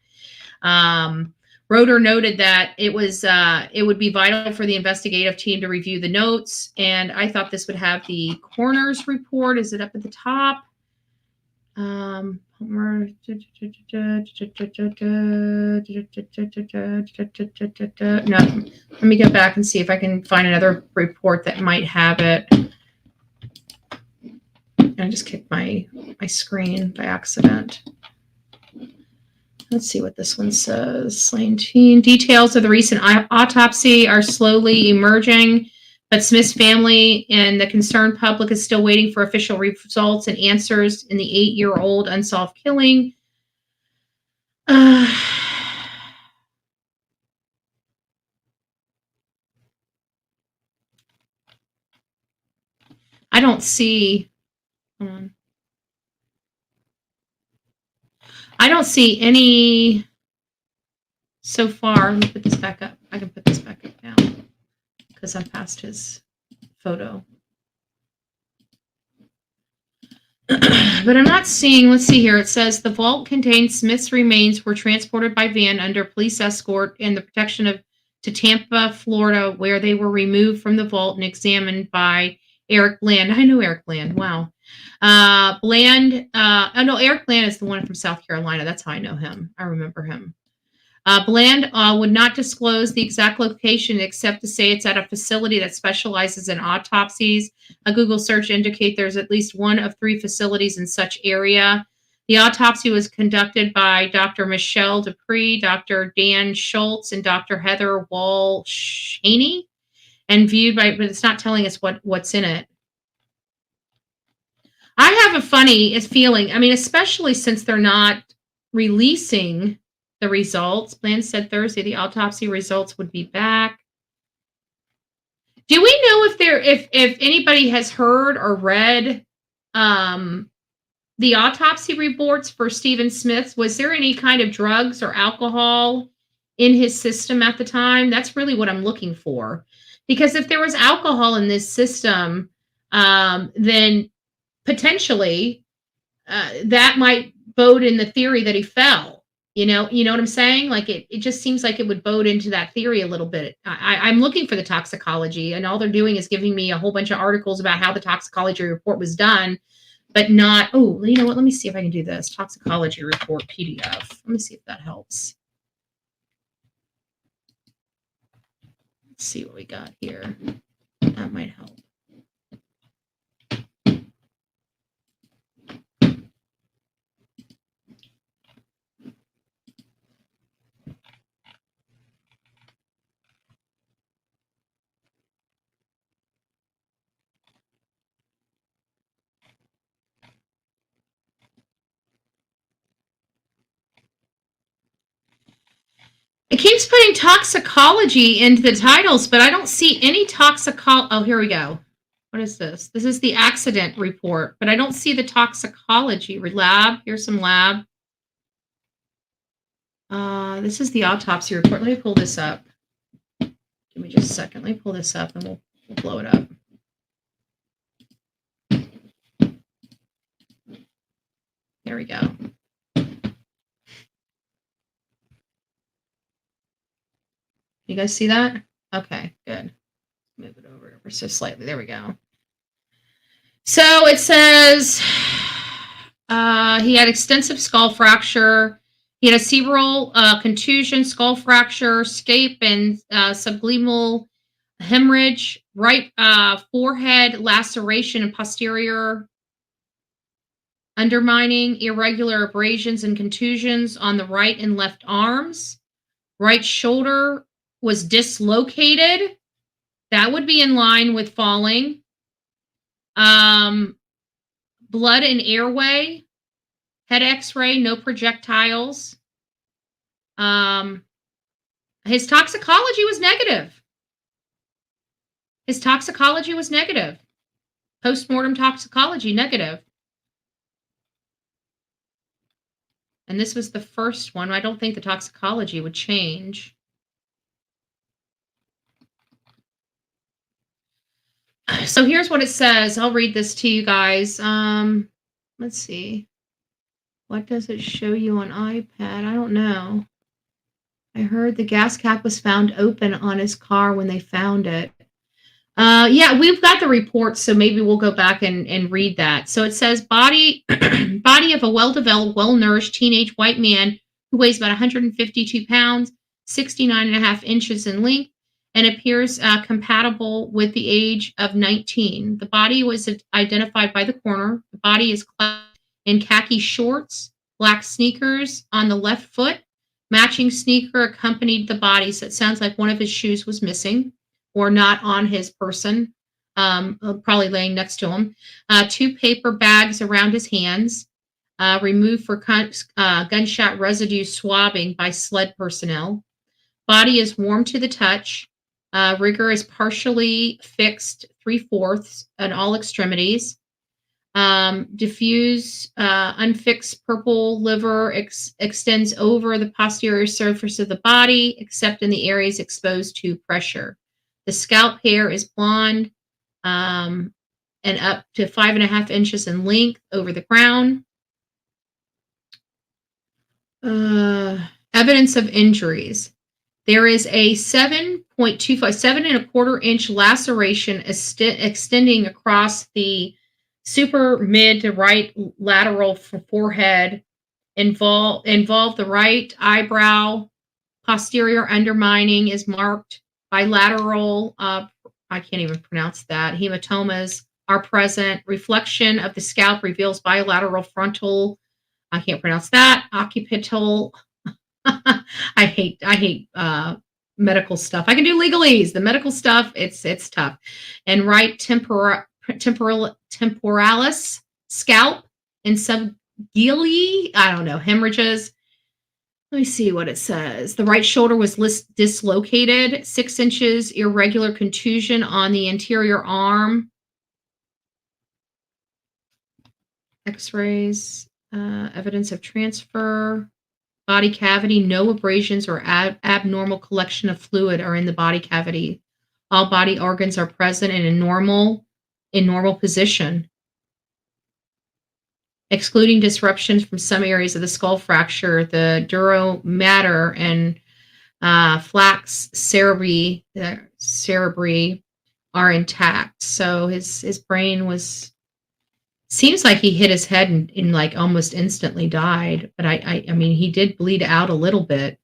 Roeder noted that it would be vital for the investigative team to review the notes, and I thought this would have the coroner's report. Is it up at the top? No, let me go back and see if I can find another report that might have it. I just kicked my screen by accident. Let's see what this one says. Slain teen. Details of the recent autopsy are slowly emerging, but Smith's family and the concerned public is still waiting for official results and answers in the 8-year-old unsolved killing. I don't see. Hold on. I don't see any so far. Let me put this back up. I can put this back up now because I'm past his photo. But I'm not seeing, let's see here. It says the vault contained Smith's remains were transported by van under police escort and the protection to Tampa, Florida, where they were removed from the vault and examined by Eric Bland. I know Eric Bland. Wow. Eric Bland is the one from South Carolina. That's how I know him. I remember him. Bland would not disclose the exact location except to say it's at a facility that specializes in autopsies. A Google search indicates there's at least one of 3 facilities in such area. The autopsy was conducted by Dr. Michelle Dupree, Dr. Dan Schultz, and Dr. Heather Wall-Shaney, and viewed by, but it's not telling us what's in it. I have a funny feeling, I mean, especially since they're not releasing the results. Bland said Thursday the autopsy results would be back. Do we know if anybody has heard or read the autopsy reports for Stephen Smith? Was there any kind of drugs or alcohol in his system at the time? That's really what I'm looking for. Because if there was alcohol in this system, then potentially that might bode in the theory that he fell. You know what I'm saying? Like it just seems like it would bode into that theory a little bit. I'm looking for the toxicology, and all they're doing is giving me a whole bunch of articles about how the toxicology report was done, but not, oh, you know what? Let me see if I can do this. Toxicology report PDF. Let me see if that helps. Let's see what we got here. That might help. It keeps putting toxicology into the titles, but I don't see any toxicology. Oh, here we go. What is this? This is the accident report, but I don't see the toxicology lab. Here's some lab. This is the autopsy report. Let me pull this up. Give me just a second. Let me pull this up and we'll blow it up. There we go. You guys see that? Okay, good. Move it over ever so slightly. There we go. So it says he had extensive skull fracture. He had a cerebral contusion, skull fracture, scape, and subglemal hemorrhage, right forehead laceration and posterior undermining, irregular abrasions and contusions on the right and left arms. Right shoulder was dislocated. That would be in line with falling. Blood and airway. Head x-ray, no projectiles. His toxicology was negative. Post-mortem toxicology, negative. And this was the first one. I don't think the toxicology would change. So here's what it says. I'll read this to you guys. Let's see. What does it show you on iPad? I don't know. I heard the gas cap was found open on his car when they found it. Yeah, we've got the report, so maybe we'll go back and read that. So it says body of a well-developed, well-nourished teenage white man who weighs about 152 pounds, 69.5 inches in length, and appears compatible with the age of 19. The body was identified by the coroner. The body is clad in khaki shorts, black sneakers on the left foot. Matching sneaker accompanied the body, so it sounds like one of his shoes was missing or not on his person, probably laying next to him. 2 paper bags around his hands, removed for gunshot residue swabbing by SLED personnel. Body is warm to the touch. Rigor is partially fixed 3/4 at all extremities. Diffuse, unfixed purple liver extends over the posterior surface of the body, except in the areas exposed to pressure. The scalp hair is blonde and up to 5.5 inches in length over the crown. Evidence of injuries. There is a 7.25 inch laceration extending across the super mid to right lateral forehead, involve the right eyebrow. Posterior undermining is marked. Bilateral, I can't even pronounce that. Hematomas are present. Reflection of the scalp reveals bilateral frontal. I can't pronounce that. Occipital. I hate medical stuff. I can do legalese. The medical stuff, it's tough. And right temporalis scalp and subgili, I don't know, hemorrhages. Let me see what it says. The right shoulder was dislocated, 6 inches, irregular contusion on the anterior arm. X-rays, evidence of transfer. Body cavity, no abrasions or abnormal collection of fluid are in the body cavity. All body organs are present and in normal position, excluding disruptions from some areas of the skull fracture. The duro mater and flax cerebri are intact. So his brain was. Seems like he hit his head and like almost instantly died. But I mean, he did bleed out a little bit.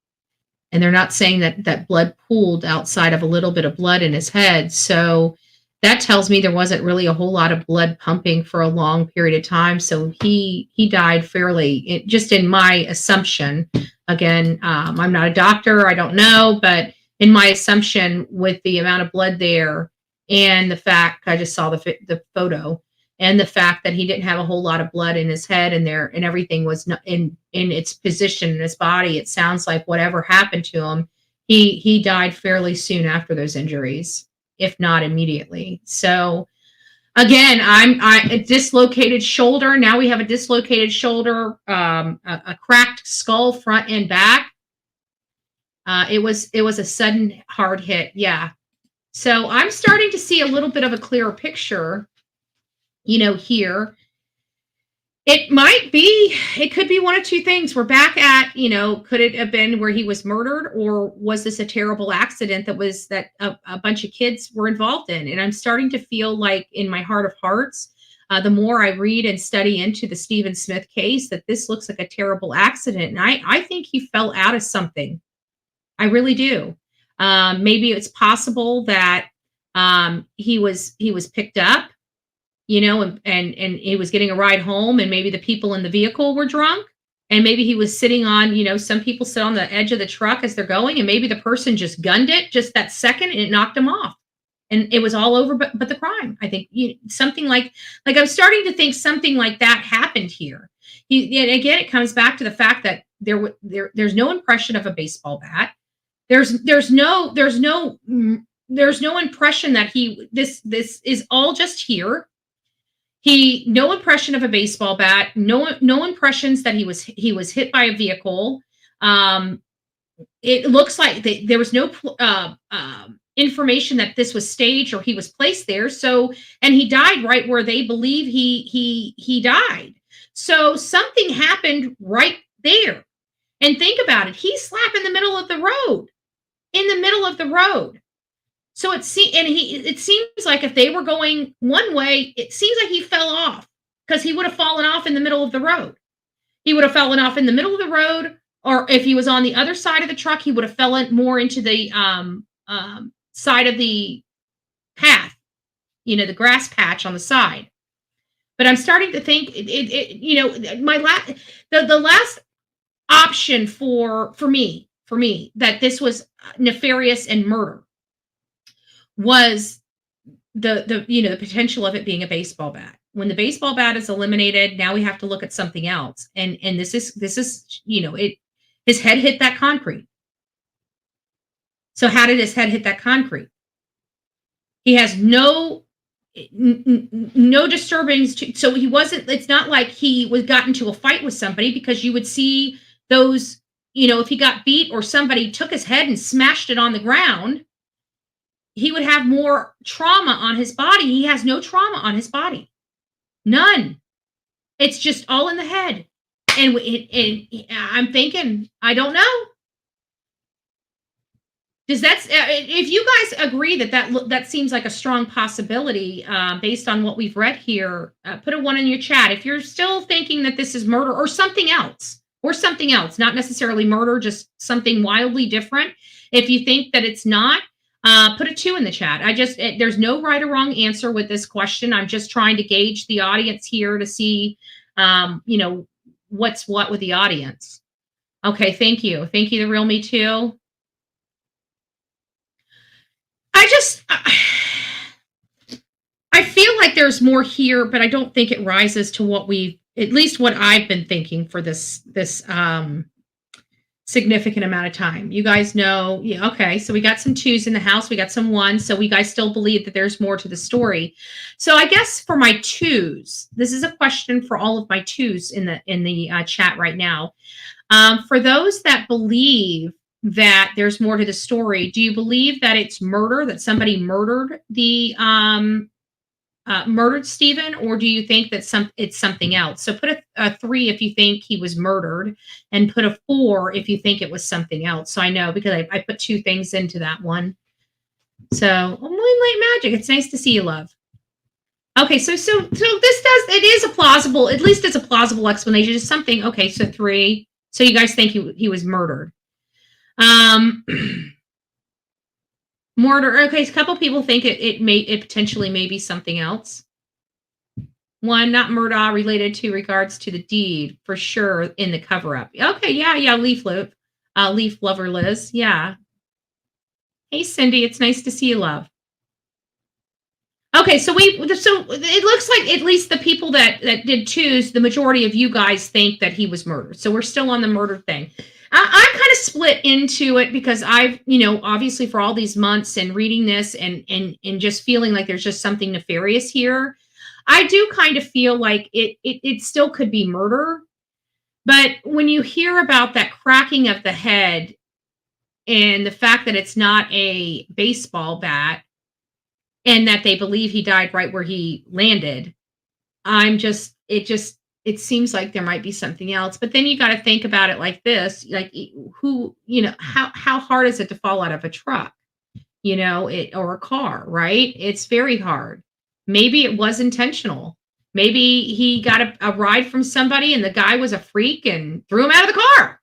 And they're not saying that blood pooled outside of a little bit of blood in his head. So that tells me there wasn't really a whole lot of blood pumping for a long period of time. So he died fairly, just in my assumption. Again, I'm not a doctor. I don't know. But in my assumption, with the amount of blood there and the fact I just saw the photo, and the fact that he didn't have a whole lot of blood in his head and everything was not in its position in his body. It sounds like whatever happened to him, he died fairly soon after those injuries, if not immediately. So again, a dislocated shoulder. Now we have a dislocated shoulder, a cracked skull front and back. It was a sudden hard hit. Yeah. So I'm starting to see a little bit of a clearer picture, here. It could be one of two things. We're back at, could it have been where he was murdered, or was this a terrible accident that a bunch of kids were involved in? And I'm starting to feel like, in my heart of hearts, the more I read and study into the Stephen Smith case, that this looks like a terrible accident. And I think he fell out of something. I really do. Maybe it's possible that he was picked up, and he was getting a ride home, and maybe the people in the vehicle were drunk, and maybe he was sitting on, some people sit on the edge of the truck as they're going, and maybe the person just gunned it just that second and it knocked him off, and it was all over but the crime. I think something like I'm starting to think something like that happened here. And again, it comes back to the fact that there's no impression of a baseball bat. There's no impression that this is all just here. No impression of a baseball bat, no impressions that he was hit by a vehicle. It looks like there was no information that this was staged or he was placed there. So, and he died right where they believe he died. So something happened right there. And think about it. He's slap in the middle of the road. So it seems like if they were going one way, it seems like he fell off, because he would have fallen off in the middle of the road. He would have fallen off in the middle of the road, or if he was on the other side of the truck, he would have fallen more into the side of the path, the grass patch on the side. But I'm starting to think the last option for me that this was nefarious and murder was the potential of it being a baseball bat. When the baseball bat is eliminated, now we have to look at something else. And this is his head hit that concrete. So how did his head hit that concrete? He has no disturbance so it's not like he got into a fight with somebody, because you would see those, if he got beat or somebody took his head and smashed it on the ground, he would have more trauma on his body. He has no trauma on his body. None. It's just all in the head. And I'm thinking, I don't know. If you guys agree that seems like a strong possibility, based on what we've read here, put a 1 in your chat. If you're still thinking that this is murder or something else, not necessarily murder, just something wildly different. If you think that it's not, put a 2 in the chat. There's no right or wrong answer with this question. I'm just trying to gauge the audience here to see, what's what with the audience. Okay, thank you. Thank you, The Real Me Too. I feel like there's more here, but I don't think it rises to at least what I've been thinking for this significant amount of time. You guys know, yeah, okay, so we got some 2s in the house, we got some 1s, so we guys still believe that there's more to the story. So I guess for my 2s, this is a question for all of my 2s in the chat right now. For those that believe that there's more to the story, do you believe that it's murder, that somebody murdered murdered Stephen, or do you think that it's something else? So put a 3 if you think he was murdered, and put a 4 if you think it was something else. So I know, because I put 2 things into that one. So Moonlight Magic, it's nice to see you, love. Okay, so it is a plausible, at least it's a plausible explanation. It's something. Okay, so 3. So you guys think he was murdered. Murder. Okay, a couple people think it potentially may be something else. 1, not Murdaugh, related to regards to the deed, for sure, in the cover-up. Okay, yeah, Leaf Lover Liz, yeah. Hey, Cindy, it's nice to see you, love. Okay, so it looks like at least the people that did choose, the majority of you guys think that he was murdered. So we're still on the murder thing. I'm kind of split into it because I've, obviously for all these months and reading this and just feeling like there's just something nefarious here. I do kind of feel like it still could be murder. But when you hear about that cracking of the head and the fact that it's not a baseball bat, and that they believe he died right where he landed, it seems like there might be something else. But then you got to think about it like this, like who, how hard is it to fall out of a truck, or a car, right? It's very hard. Maybe it was intentional. Maybe he got a ride from somebody and the guy was a freak and threw him out of the car.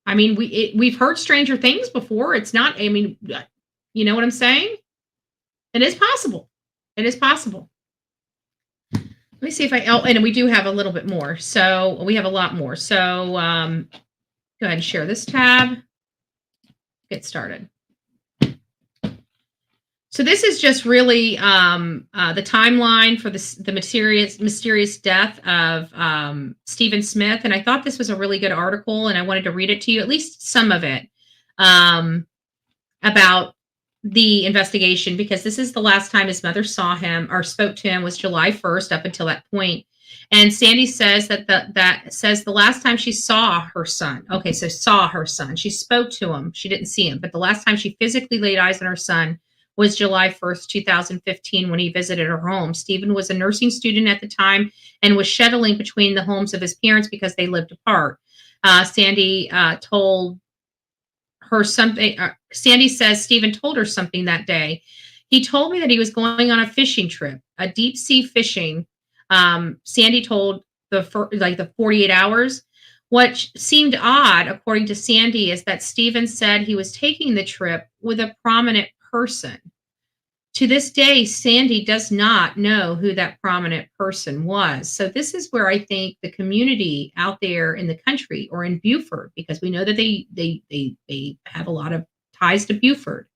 I mean, we've heard stranger things before. It's not, I mean, you know what I'm saying? It is possible. It is possible. Let me see if and we do have a little bit more. So we have a lot more. So go ahead and share this tab. Get started. So this is just really the timeline for the mysterious death of Stephen Smith. And I thought this was a really good article, and I wanted to read it to you, at least some of it, about the investigation, because this is the last time his mother saw him or spoke to him was July 1st up until that point. And Sandy says that says the last time she saw her son. Okay, so saw her son. She spoke to him. She didn't see him, but the last time she physically laid eyes on her son was July 1st, 2015, when he visited her home. Stephen was a nursing student at the time and was shuttling between the homes of his parents because they lived apart. Sandy told her something. Sandy says Stephen told her something that day. He told me that he was going on a fishing trip, a deep sea fishing. Sandy told the 48 hours. What seemed odd, according to Sandy, is that Stephen said he was taking the trip with a prominent person. To this day, Sandy does not know who that prominent person was. So this is where I think the community out there in the country, or in Beaufort, because we know that they have a lot of ties to Beaufort.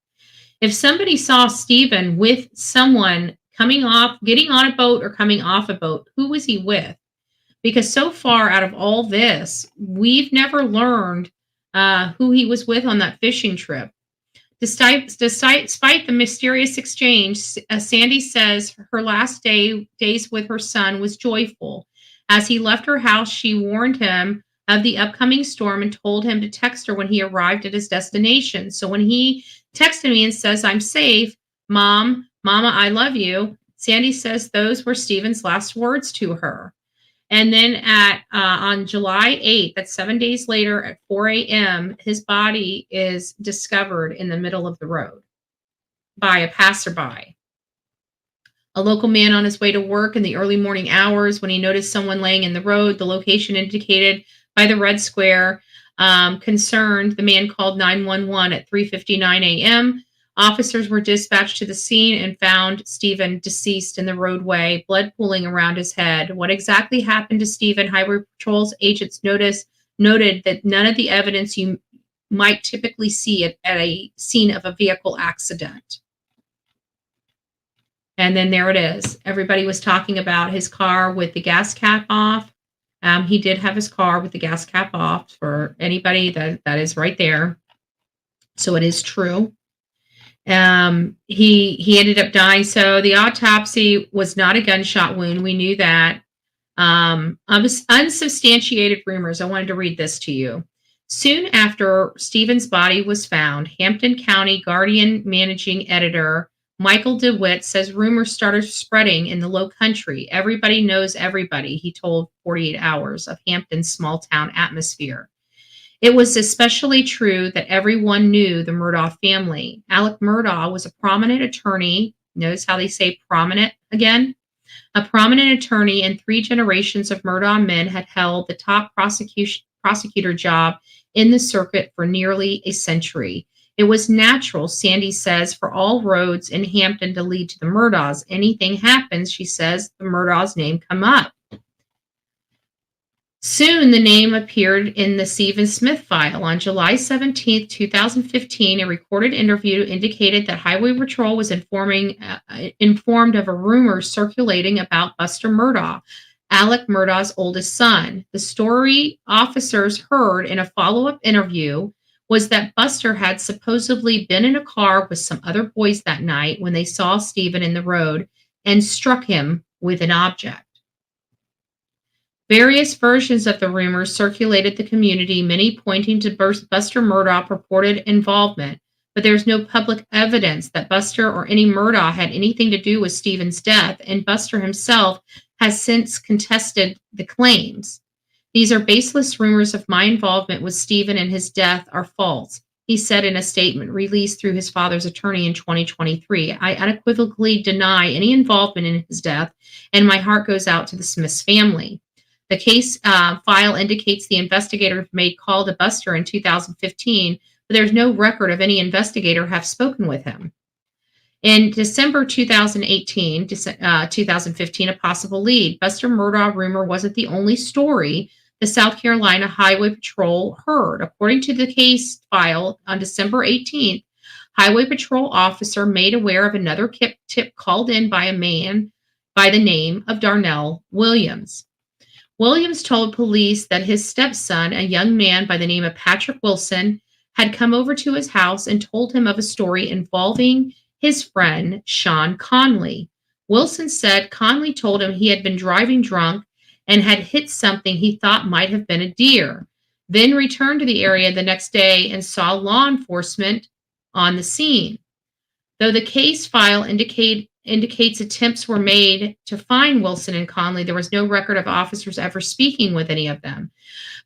If somebody saw Stephen with someone getting on a boat or coming off a boat, who was he with? Because so far out of all this, we've never learned who he was with on that fishing trip. Despite the mysterious exchange, Sandy says her last days with her son was joyful. As he left her house, she warned him of the upcoming storm and told him to text her when he arrived at his destination. So when he texted me and says, "I'm safe, Mama, I love you," Sandy says those were Stephen's last words to her. And then on July 8th, that's 7 days later at 4 a.m., his body is discovered in the middle of the road by a passerby. A local man on his way to work in the early morning hours, when he noticed someone laying in the road, the location indicated by the red square, concerned, the man called 911 at 3:59 a.m. Officers were dispatched to the scene and found Stephen deceased in the roadway, blood pooling around his head. What exactly happened to Stephen? Highway Patrol's agents noted that none of the evidence you might typically see at a scene of a vehicle accident. And then there it is. Everybody was talking about his car with the gas cap off. He did have his car with the gas cap off, for anybody that is right there. So it is true. He ended up dying. So the autopsy was not a gunshot wound. We knew that. Unsubstantiated rumors. I wanted to read this to you. Soon after Stephen's body was found, Hampton County Guardian managing editor Michael DeWitt says rumors started spreading in the Low Country. Everybody knows everybody, he told 48 Hours, of Hampton's small town atmosphere. It was especially true that everyone knew the Murdaugh family. Alec Murdaugh was a prominent attorney. Notice how they say prominent again? A prominent attorney, and 3 generations of Murdaugh men had held the top prosecutor job in the circuit for nearly a century. It was natural, Sandy says, for all roads in Hampton to lead to the Murdaughs. Anything happens, she says, the Murdaugh's name come up. Soon, the name appeared in the Stephen Smith file. On July 17, 2015, a recorded interview indicated that Highway Patrol was informed of a rumor circulating about Buster Murdaugh, Alec Murdaugh's oldest son. The story officers heard in a follow-up interview was that Buster had supposedly been in a car with some other boys that night when they saw Stephen in the road and struck him with an object. Various versions of the rumors circulated the community, many pointing to Buster Murdaugh's purported involvement, but there's no public evidence that Buster or any Murdaugh had anything to do with Stephen's death, and Buster himself has since contested the claims. These are baseless rumors of my involvement with Stephen and his death are false, he said in a statement released through his father's attorney in 2023. I unequivocally deny any involvement in his death, and my heart goes out to the Smiths family. The case file indicates the investigator made call to Buster in 2015, but there's no record of any investigator have spoken with him. In December 2015, a possible lead. Buster Murdaugh rumor wasn't the only story the South Carolina Highway Patrol heard. According to the case file, on December 18th, Highway Patrol officer made aware of another tip called in by a man by the name of Darnell Williams. Williams told police that his stepson, a young man by the name of Patrick Wilson, had come over to his house and told him of a story involving his friend, Sean Conley. Wilson said Conley told him he had been driving drunk and had hit something he thought might have been a deer, then returned to the area the next day and saw law enforcement on the scene. Though the case file indicates attempts were made to find Wilson and Conley, there was no record of officers ever speaking with any of them.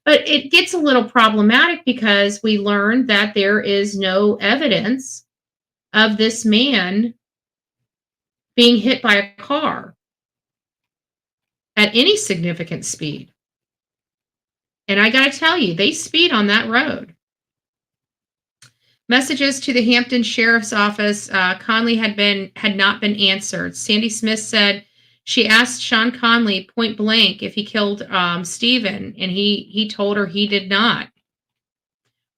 But it gets a little problematic because we learned that there is no evidence of this man being hit by a car at any significant speed. And I got to tell you, they speed on that road. Messages to the Hampton Sheriff's Office, Conley had not been answered. Sandy Smith said she asked Sean Conley point blank if he killed Stephen, and he told her he did not.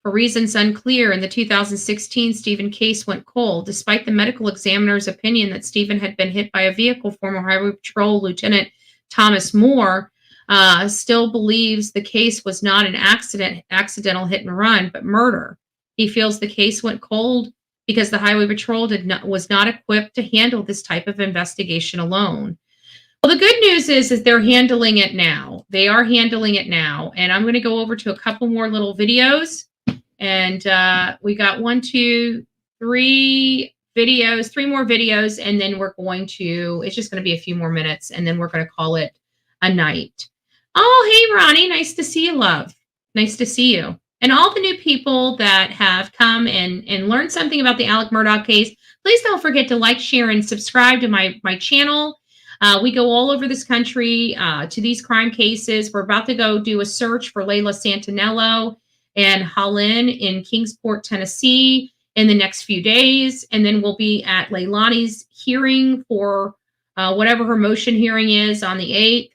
For reasons unclear, in the 2016 Stephen case went cold. Despite the medical examiner's opinion that Stephen had been hit by a vehicle, former Highway Patrol Lieutenant Thomas Moore still believes the case was not an accidental hit and run, but murder. He feels the case went cold because the Highway Patrol was not equipped to handle this type of investigation alone. Well, the good news is they're handling it now. They are handling it now. And I'm going to go over to a couple more little videos. And we got 1, 2, 3 videos, 3 more videos. And then we're going to, it's just going to be a few more minutes. And then we're going to call it a night. Oh, hey, Ronnie. Nice to see you, love. Nice to see you. And all the new people that have come and learned something about the Alec Murdaugh case, please don't forget to like, share, and subscribe to my channel. We go all over this country to these crime cases. We're about to go do a search for Layla Santinello and Halin in Kingsport, Tennessee in the next few days. And then we'll be at Leilani's hearing for whatever her motion hearing is on the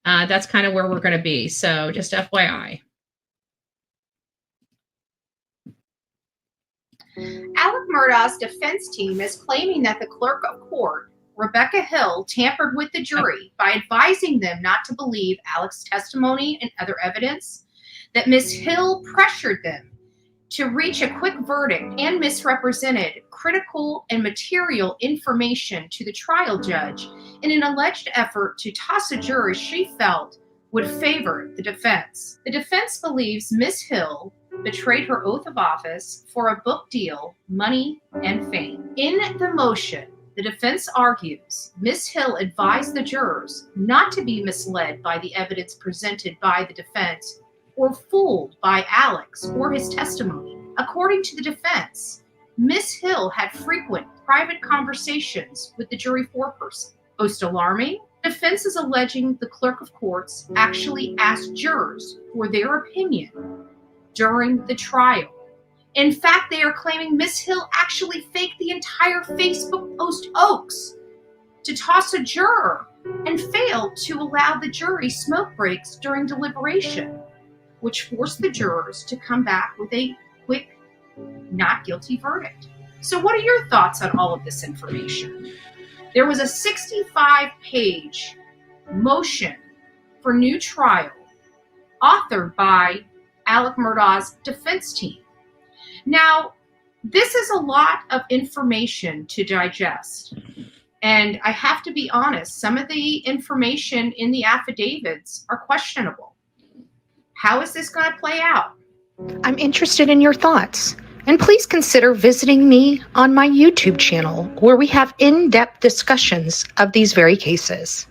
8th. That's kind of where we're going to be. So just FYI. Alec Murdaugh's defense team is claiming that the clerk of court, Rebecca Hill, tampered with the jury by advising them not to believe Alec's testimony and other evidence, that Ms. Hill pressured them to reach a quick verdict and misrepresented critical and material information to the trial judge in an alleged effort to toss a jury she felt would favor the defense. The defense believes Ms. Hill betrayed her oath of office for a book deal, money, and fame. In the motion, the defense argues Ms. Hill advised the jurors not to be misled by the evidence presented by the defense or fooled by Alex or his testimony. According to the defense, Ms. Hill had frequent private conversations with the jury foreperson. Most alarming, defense is alleging the clerk of courts actually asked jurors for their opinion during the trial. In fact, they are claiming Ms. Hill actually faked the entire Facebook post hoax to toss a juror and failed to allow the jury smoke breaks during deliberation, which forced the jurors to come back with a quick not guilty verdict. So what are your thoughts on all of this information? There was a 65-page motion for new trial authored by Alec Murdaugh's defense team. Now, this is a lot of information to digest. And I have to be honest, some of the information in the affidavits are questionable. How is this going to play out? I'm interested in your thoughts. And please consider visiting me on my YouTube channel, where we have in-depth discussions of these very cases.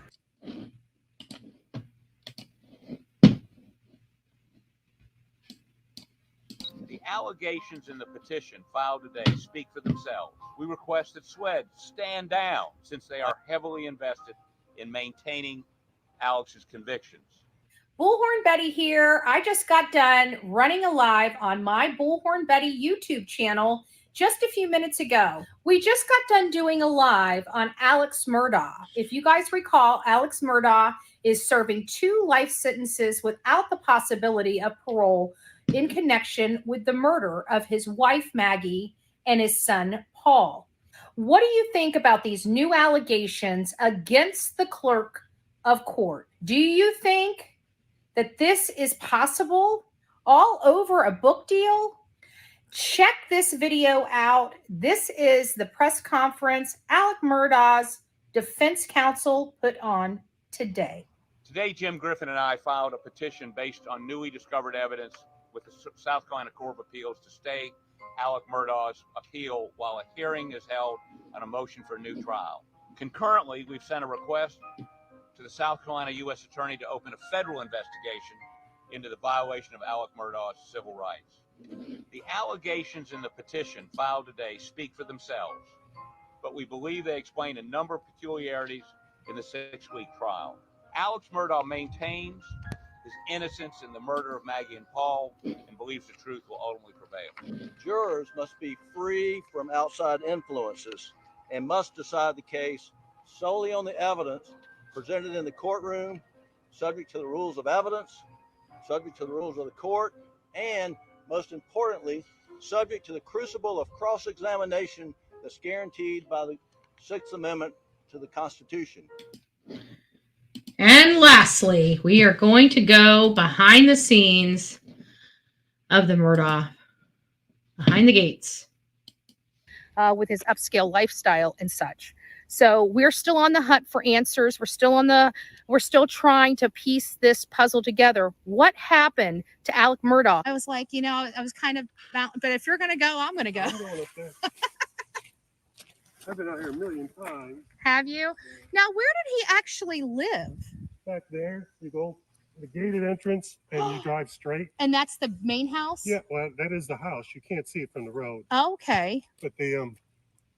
The allegations in the petition filed today speak for themselves. We request that SWED stand down, since they are heavily invested in maintaining Alex's convictions. Bullhorn Betty here. I just got done running a live on my Bullhorn Betty YouTube channel just a few minutes ago. We just got done doing a live on Alex Murdaugh. If you guys recall, Alex Murdaugh is serving 2 life sentences without the possibility of parole in connection with the murder of his wife, Maggie, and his son, Paul. What do you think about these new allegations against the clerk of court? Do you think that this is possible all over a book deal? Check this video out. This is the press conference Alec Murdaugh's defense counsel put on today. Today, Jim Griffin and I filed a petition based on newly discovered evidence with the South Carolina Court of Appeals to stay Alec Murdaugh's appeal while a hearing is held on a motion for a new trial. Concurrently, we've sent a request to the South Carolina U.S. Attorney to open a federal investigation into the violation of Alec Murdaugh's civil rights. The allegations in the petition filed today speak for themselves, but we believe they explain a number of peculiarities in the 6-week trial. Alex Murdaugh maintains his innocence in the murder of Maggie and Paul and believes the truth will ultimately prevail. Jurors must be free from outside influences and must decide the case solely on the evidence presented in the courtroom, subject to the rules of evidence, subject to the rules of the court, and most importantly, subject to the crucible of cross-examination that's guaranteed by the 6th Amendment to the Constitution. And lastly, we are going to go behind the scenes of the Murdaugh, behind the gates. With his upscale lifestyle and such. So we're still on the hunt for answers. We're still trying to piece this puzzle together. What happened to Alec Murdaugh? I was like, I was kind of bound, but if you're going to go, I'm going to go. I'm going up there. I've been out here a million times. Have you? Now, where did he actually live? Back there, you go the gated entrance and you drive straight. And that's the main house? Yeah, well, that is the house. You can't see it from the road. Okay. But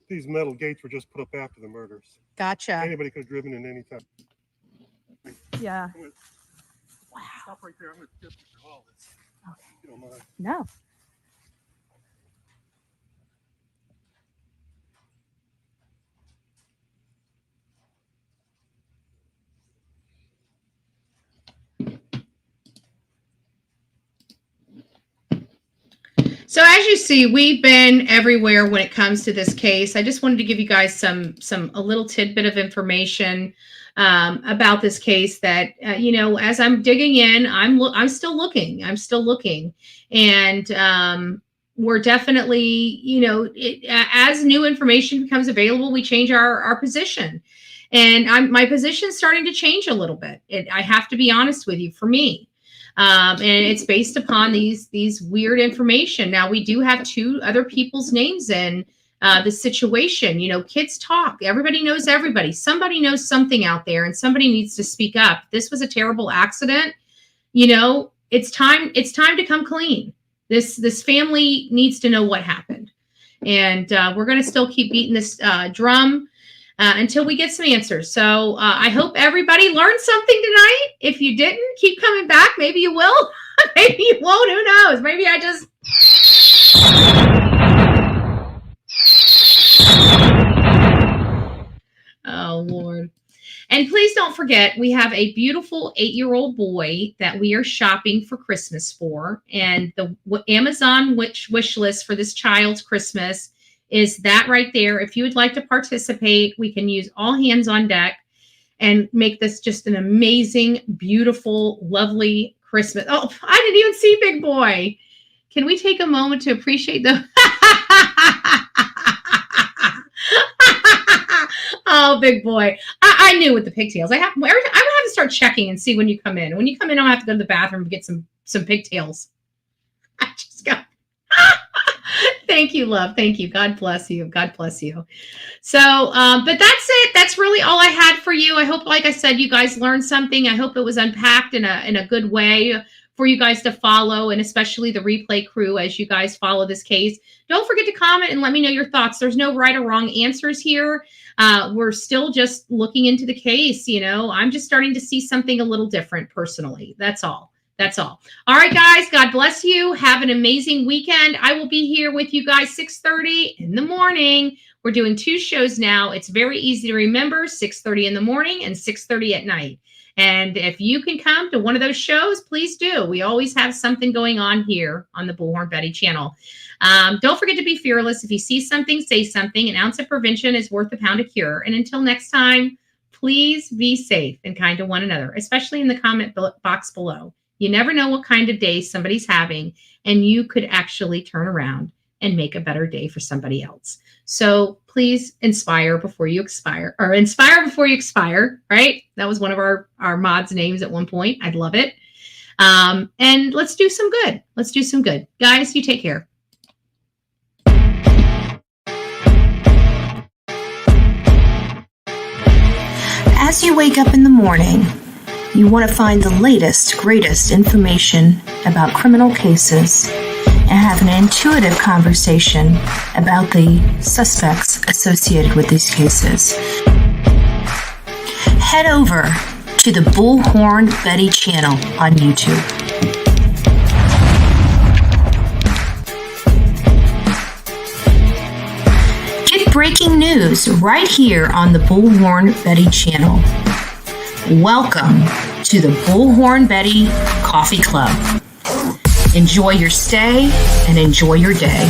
these metal gates were just put up after the murders. Gotcha. Anybody could have driven in any time. Yeah. Wow. Stop right there. I'm going to just call this. Okay. You don't mind. No. So as you see, we've been everywhere when it comes to this case. I just wanted to give you guys a little tidbit of information about this case that, as I'm digging in, I'm still looking. And we're definitely, as new information becomes available, we change our position. And my position is starting to change a little bit. I have to be honest with you, for me. And it's based upon these weird information. Now, we do have 2 other people's names in the situation. Kids talk. Everybody knows everybody. Somebody knows something out there, and somebody needs to speak up. This was a terrible accident. It's time to come clean. This family needs to know what happened, and we're going to still keep beating this drum until we get some answers. So I hope everybody learned something tonight. If you didn't, keep coming back. Maybe you will. Maybe you won't. Who knows? Maybe I just... Oh, Lord. And please don't forget, we have a beautiful 8-year-old boy that we are shopping for Christmas for. And the Amazon wish list for this child's Christmas is that right there. If you would like to participate, we can use all hands on deck and make this just an amazing, beautiful, lovely Christmas. Oh, I didn't even see Big Boy. Can we take a moment to appreciate the... Oh, Big Boy. I knew with the pigtails. I'm going to have to start checking and see when you come in. When you come in, I'm going to have to go to the bathroom and get some pigtails. I just got... Thank you, love. Thank you. God bless you. God bless you. So, but that's it. That's really all I had for you. I hope, like I said, you guys learned something. I hope it was unpacked in a good way for you guys to follow, and especially the replay crew as you guys follow this case. Don't forget to comment and let me know your thoughts. There's no right or wrong answers here. We're still just looking into the case. You know, I'm just starting to see something a little different personally. That's all. That's all. All right, guys. God bless you. Have an amazing weekend. I will be here with you guys 6:30 in the morning. We're doing 2 shows now. It's very easy to remember, 6:30 in the morning and 6:30 at night. And if you can come to one of those shows, please do. We always have something going on here on the Bullhorn Betty channel. Don't forget to be fearless. If you see something, say something. An ounce of prevention is worth a pound of cure. And until next time, please be safe and kind to one another, especially in the comment box below. You never know what kind of day somebody's having, and you could actually turn around and make a better day for somebody else. So please inspire before you expire, or inspire before you expire, right? That was one of our mods' names at one point. I'd love it. And let's do some good. Let's do some good. Guys, you take care. As you wake up in the morning, you want to find the latest, greatest information about criminal cases and have an intuitive conversation about the suspects associated with these cases. Head over to the Bullhorn Betty channel on YouTube. Get breaking news right here on the Bullhorn Betty channel. Welcome to the Bullhorn Betty Coffee Club. Enjoy your stay and enjoy your day.